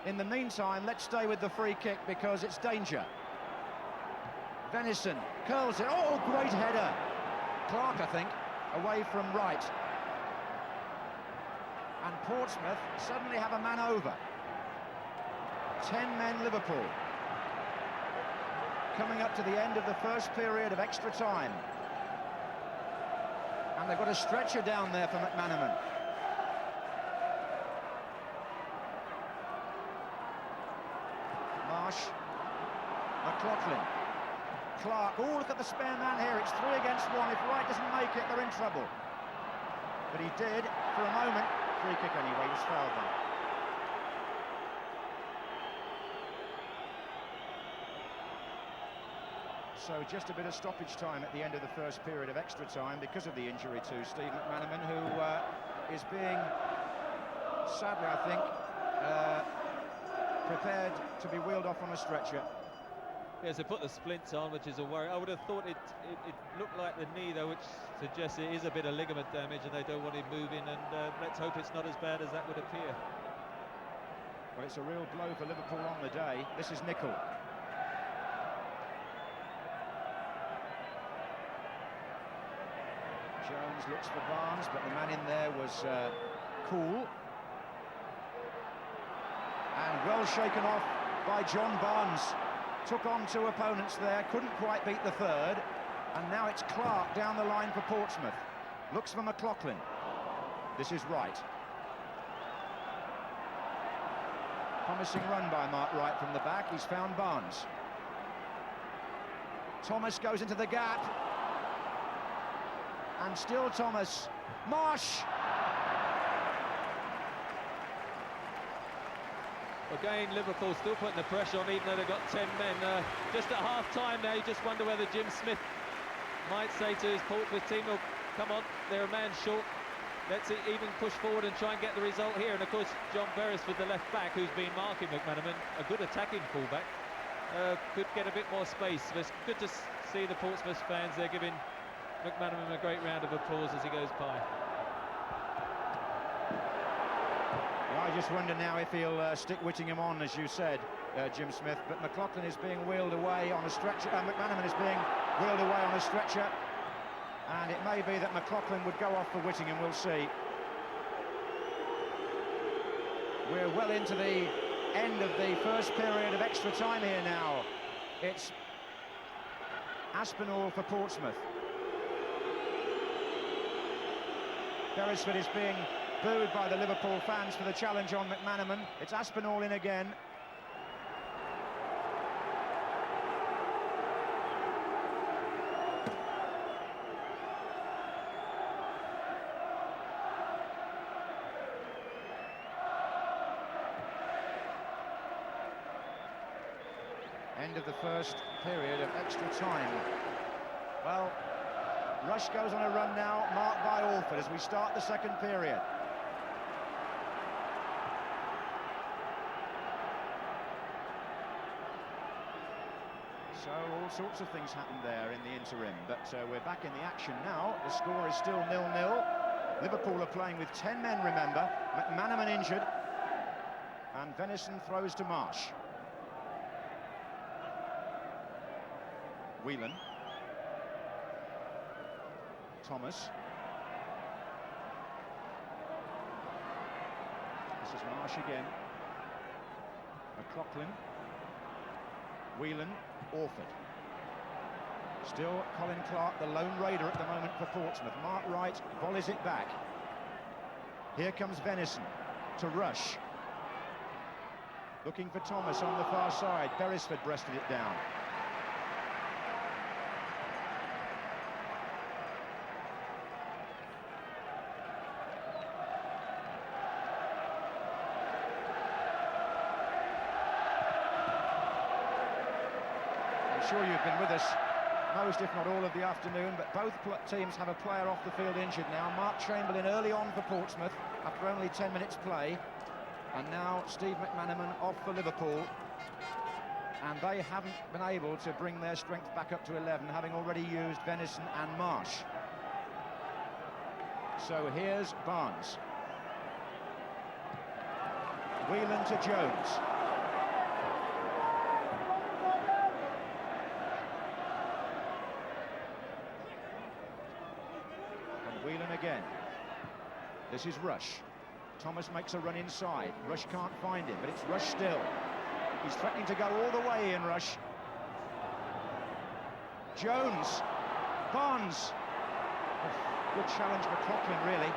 In the meantime, let's stay with the free kick because it's danger. Venison curls it. Oh, great header. Clark, I think, away from right. And Portsmouth suddenly have a man over. 10 men Liverpool. Coming up to the end of the first period of extra time. And they've got a stretcher down there for McManaman. Marsh. McLaughlin. Clark. Oh, look at the spare man here. It's 3 against 1. If Wright doesn't make it, they're in trouble. But he did for a moment. Free kick anyway. He was fouled then. So just a bit of stoppage time at the end of the first period of extra time because of the injury to Steve McManaman, who is being, sadly I think, prepared to be wheeled off on a stretcher. Yes, they put the splints on, which is a worry. I would have thought it looked like the knee, though, which suggests it is a bit of ligament damage and they don't want him moving, and let's hope it's not as bad as that would appear. Well, it's a real blow for Liverpool on the day. This is Nicol. Jones looks for Barnes, but the man in there was cool. And well shaken off by John Barnes. Took on 2 opponents there, couldn't quite beat the third. And now it's Clark down the line for Portsmouth. Looks for McLaughlin. This is Wright. Promising run by Mark Wright from the back. He's found Barnes. Thomas goes into the gap. And still Thomas. Marsh! Again, Liverpool still putting the pressure on, even though they've got 10 men. Just at half-time now, you just wonder whether Jim Smith might say to his Portsmouth team, "Well, come on, they're a man short. Let's even push forward and try and get the result here." And of course, John Beresford, the left back, who's been marking McManaman, a good attacking fullback, could get a bit more space. But it's good to see the Portsmouth fans. They're giving McManaman a great round of applause as he goes by. I just wonder now if he'll stick Whittingham on, as you said, Jim Smith. But McLaughlin is being wheeled away on a stretcher. McManaman is being wheeled away on a stretcher. And it may be that McLaughlin would go off for Whittingham, we'll see. We're well into the end of the first period of extra time here now. It's Aspinall for Portsmouth. Beresford is being booed by the Liverpool fans for the challenge on McManaman. It's Aspinall in again. End of the first period of extra time. Well, Rush goes on a run now, marked by Alford as we start the second period. So all sorts of things happened there in the interim, but we're back in the action now. The score is still 0-0. Liverpool are playing with 10 men, remember. McManaman injured, and Venison throws to Marsh. Whelan. Thomas. This is Marsh again. McLaughlin. Whelan. Orford. Still Colin Clark, the lone raider at the moment for Portsmouth. Mark Wright volleys it back. Here comes Venison to Rush. Looking for Thomas on the far side. Beresford breasted it down. I'm sure you've been with us most, if not all, of the afternoon, but both teams have a player off the field injured now. Mark Chamberlain early on for Portsmouth after only 10 minutes play, and now Steve McManaman off for Liverpool, and they haven't been able to bring their strength back up to 11, having already used Venison and Marsh. So here's Barnes. Whelan to Jones. And Whelan again. This is Rush. Thomas makes a run inside. Rush can't find him, but it's Rush still. He's threatening to go all the way in, Rush. Jones. Barnes. Oh, good challenge for McLaughlin, really.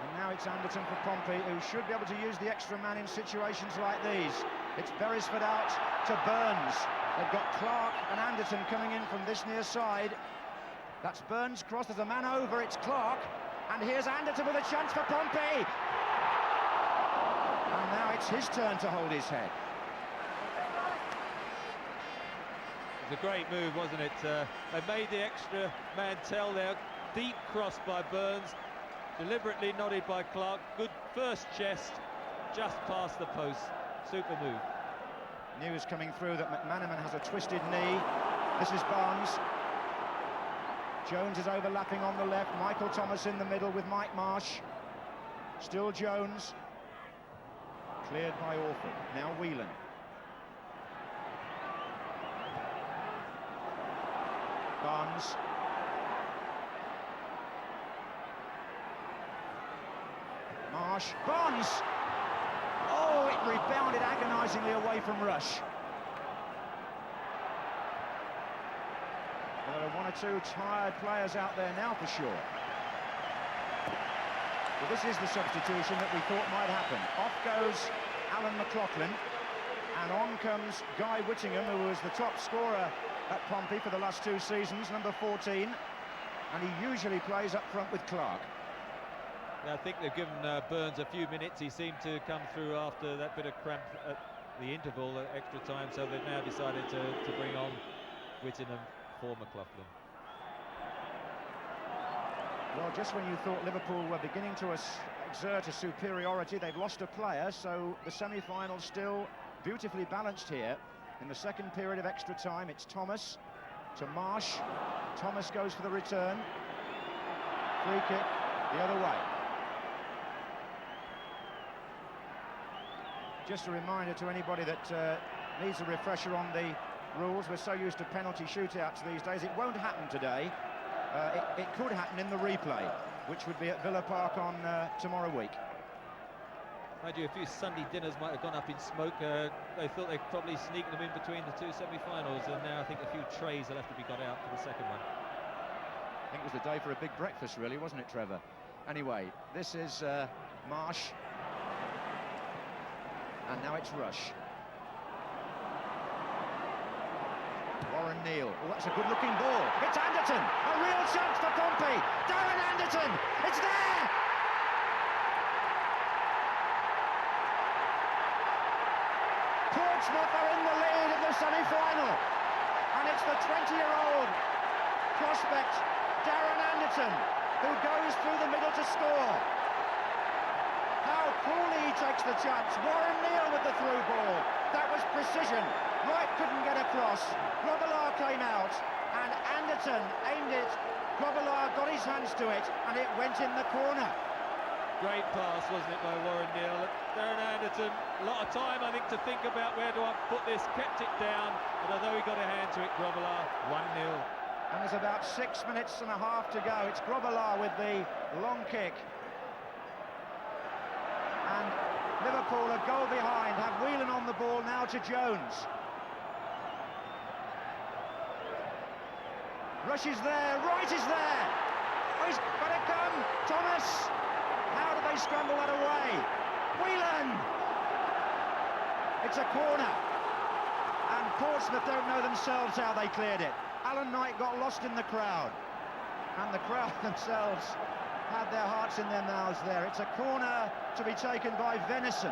And now it's Anderton for Pompey, who should be able to use the extra man in situations like these. It's Beresford out to Burns. They've got Clark and Anderton coming in from this near side. That's Burns' cross, there's a man over, it's Clark. And here's Anderton with a chance for Pompey. And now it's his turn to hold his head. It was a great move, wasn't it? They made the extra man tell there. Deep cross by Burns. Deliberately nodded by Clark. Good first chest, just past the post. Super move. News coming through that McManaman has a twisted knee. This is Barnes. Jones is overlapping on the left. Michael Thomas in the middle with Mike Marsh. Still Jones. Cleared by Orford. Now Whelan. Barnes. Marsh. Barnes! Oh, it rebounded agonisingly away from Rush. Well, there are one or two tired players out there now for sure. Well, this is the substitution that we thought might happen. Off goes Alan McLaughlin, and on comes Guy Whittingham, who was the top scorer at Pompey for the last 2 seasons, number 14, and he usually plays up front with Clark. I think they've given Burns a few minutes. He seemed to come through after that bit of cramp at the interval, extra time, so they've now decided to bring on Whittingham for McLaughlin. Well, just when you thought Liverpool were beginning to exert a superiority, they've lost a player, so the semi-final's still beautifully balanced here. In the second period of extra time, it's Thomas to Marsh. Thomas goes for the return. Free kick the other way. Just a reminder to anybody that needs a refresher on the rules. We're so used to penalty shootouts these days. It won't happen today. It could happen in the replay, which would be at Villa Park on tomorrow week. Mind you, a few Sunday dinners might have gone up in smoke. They thought they'd probably sneak them in between the 2 semi-finals, and now I think a few trays will have to be got out for the second one. I think it was the day for a big breakfast, really, wasn't it, Trevor? Anyway, this is Marsh. And now it's Rush. Warren Neal. Oh, that's a good-looking ball. It's Anderton. A real chance for Pompey. Darren Anderton. It's there. Portsmouth are in the lead of the semi-final. And it's the 20-year-old prospect, Darren Anderton, who goes through the middle to score. How coolly he takes the chance. Warren Neal with the through ball. That was precision. Wright couldn't get across. Grobbelaar came out, and Anderton aimed it. Grobbelaar got his hands to it, and it went in the corner. Great pass, wasn't it, by Warren Neal? Darren Anderton, a lot of time, I think, to think about where do I put this. Kept it down, but although he got a hand to it, Grobbelaar, 1-0. And there's about 6 minutes and a half to go. It's Grobbelaar with the long kick. And Liverpool a goal behind, have Whelan on the ball now to Jones. Rush is there, Wright is there. Oh, he's got to come, Thomas. How do they scramble that away? Whelan! It's a corner. And Portsmouth don't know themselves how they cleared it. Alan Knight got lost in the crowd. And the crowd themselves had their hearts in their mouths there. It's a corner to be taken by Venison.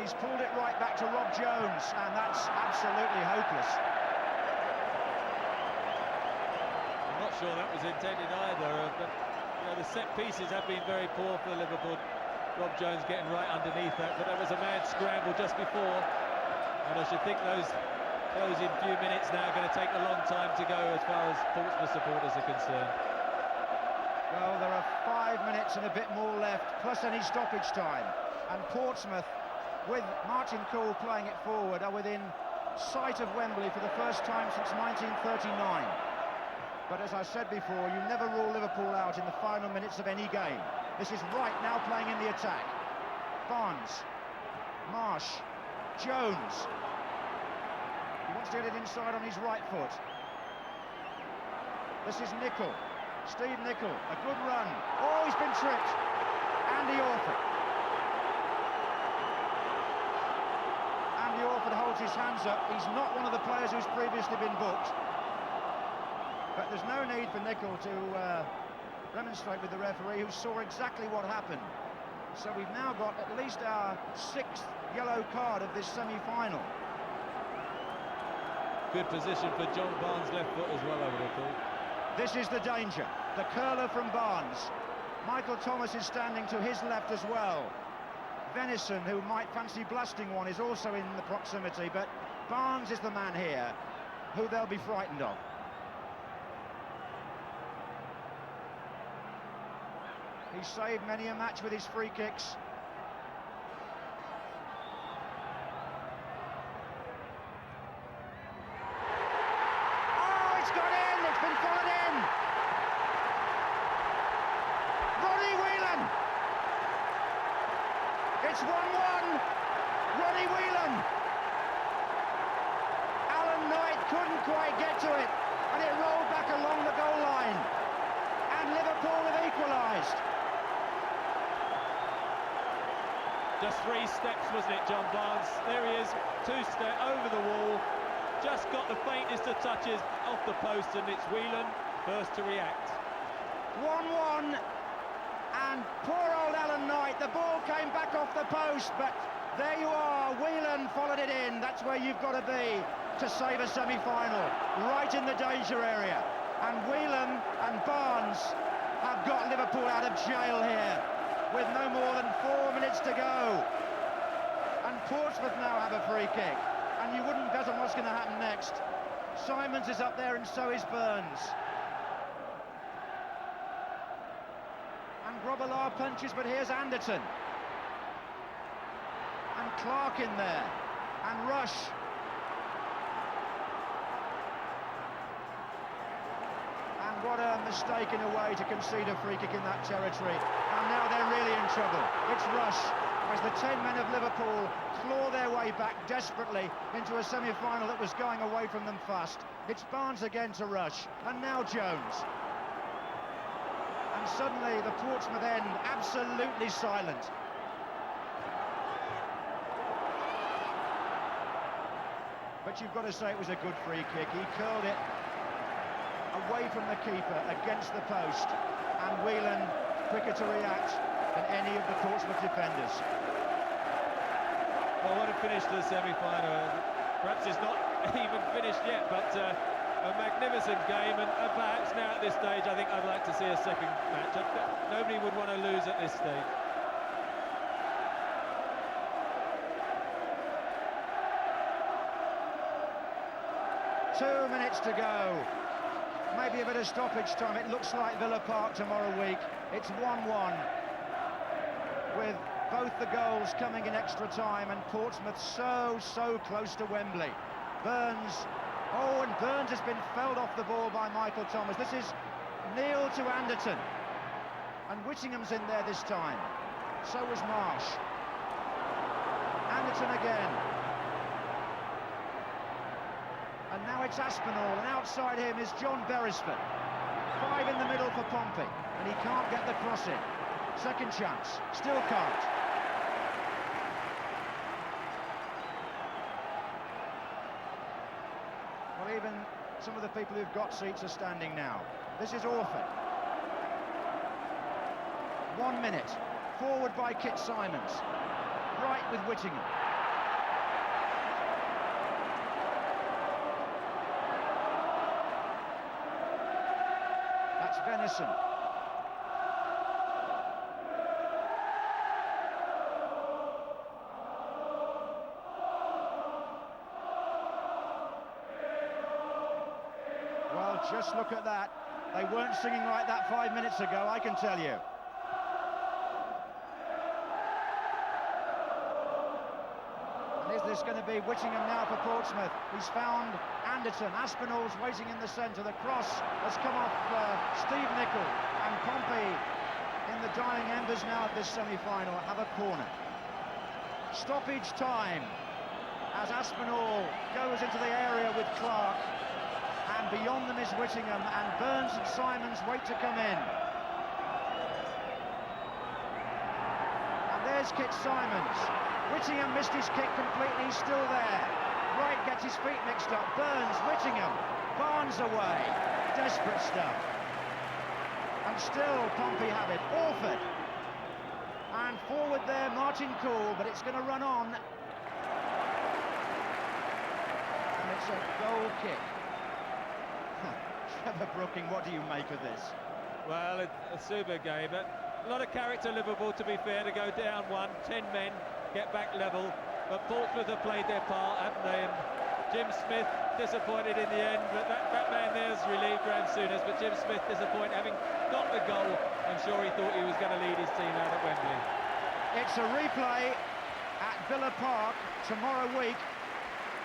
And he's pulled it right back to Rob Jones, and that's absolutely hopeless. I'm not sure that was intended either, but you know, the set pieces have been very poor for Liverpool. Rob Jones getting right underneath that, but there was a mad scramble just before, and I should think those closing few minutes now are going to take a long time to go as far as Portsmouth supporters are concerned. Well, there are 5 minutes and a bit more left, plus any stoppage time, and Portsmouth, with Martin Cool playing it forward, are within sight of Wembley for the first time since 1939. But as I said before, you never rule Liverpool out in the final minutes of any game. This is Wright now playing in the attack. Barnes, Marsh, Jones. He wants to get it inside on his right foot. This is Nicol, Steve Nicol, a good run. Oh, he's been tripped. Andy Orford. Andy Orford holds his hands up. He's not one of the players who's previously been booked. But there's no need for Nicol to remonstrate with the referee, who saw exactly what happened. So we've now got at least our 6th yellow card of this semi-final. Good position for John Barnes' left foot as well, I would have thought. This is the danger. The curler from Barnes. Michael Thomas is standing to his left as well. Venison, who might fancy blasting one, is also in the proximity, but Barnes is the man here who they'll be frightened of. He's saved many a match with his free kicks. Oh, it's gone in! It's been followed in! Ronnie Whelan! It's 1-1! Ronnie Whelan! Alan Knight couldn't quite get to it, and it rolled back along the goal line. And Liverpool have equalised. Just 3 steps, wasn't it, John Barnes? There he is, 2-step over the wall. Just got the faintest of touches off the post, and it's Whelan first to react. 1-1, and poor old Alan Knight, the ball came back off the post, but there you are, Whelan followed it in. That's where you've got to be to save a semi-final, right in the danger area. And Whelan and Barnes have got Liverpool out of jail here, with no more than 4 minutes to go. And Portsmouth now have a free kick, and you wouldn't bet on what's going to happen next. Simons is up there, and so is Burns. And Grobbelaar punches, but here's Anderton. And Clark in there. And Rush. And what a mistake in a way to concede a free kick in that territory. And now they're really in trouble. It's Rush, as the 10 men of Liverpool claw their way back desperately into a semi-final that was going away from them fast. It's Barnes again to Rush, and now Jones. And suddenly the Portsmouth end absolutely silent. But you've got to say it was a good free kick. He curled it away from the keeper against the post, and Whelan quicker to react than any of the Portsmouth defenders. Well, what a finish to the semi-final. Perhaps it's not even finished yet, but a magnificent game, and perhaps now at this stage I think I'd like to see a second match. Nobody would want to lose at this stage. Two minutes to go. Maybe a bit of stoppage time. It looks like Villa Park tomorrow week. It's 1-1, with both the goals coming in extra time, and Portsmouth so close to Wembley. Burns, oh, and Burns has been felled off the ball by Michael Thomas. This is Neil to Anderton, and Whittingham's in there this time. So was Marsh. Anderton again. And now it's Aspinall, and outside him is John Beresford. 5 in the middle for Pompey, and he can't get the cross in. Second chance, still can't. Well, even some of the people who've got seats are standing now. This is Orford. 1 minute, forward by Kit Simons. Right with Whittingham. venison. Well, just look at that. They weren't singing like that 5 minutes ago, I can tell you. And is this going to be Whittingham now for Portsmouth? He's found Anderton. Aspinall's waiting in the centre. The cross has come off Steve Nicol, and Pompey, in the dying embers now of this semi-final, have a corner. Stoppage time as Aspinall goes into the area with Clark. And beyond them is Whittingham, and Burns and Simons wait to come in. And there's Kit Simons. Whittingham missed his kick completely, he's still there. Wright gets his feet mixed up. Burns, Whittingham, Barnes away. Desperate stuff. And still Pompey have it. Orford. And forward there, Martin Cool, but it's going to run on. And it's a goal kick. Trevor Brooking, what do you make of this? Well, it's a super game, but a lot of character Liverpool, to be fair, to go down 10 men, get back level, but Portsmouth have played their part, haven't they? And Jim Smith disappointed in the end, but that man there's relieved Graham Souness, but Jim Smith disappointed, having got the goal. I'm sure he thought he was going to lead his team out at Wembley. It's a replay at Villa Park tomorrow week,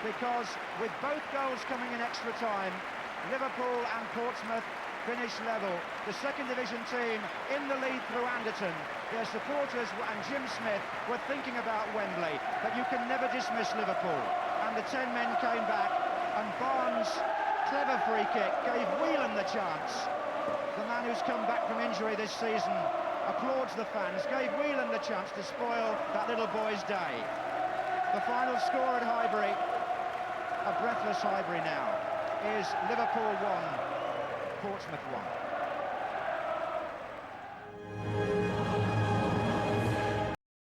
because with both goals coming in extra time, Liverpool and Portsmouth finish level. The second division team in the lead through Anderton. Their supporters and Jim Smith were thinking about Wembley, but you can never dismiss Liverpool. And the 10 men came back, and Barnes' clever free kick gave Whelan the chance. The man who's come back from injury this season applauds the fans, gave Whelan the chance to spoil that little boy's day. The final score at Highbury, a breathless Highbury now, is Liverpool 1, Portsmouth 1.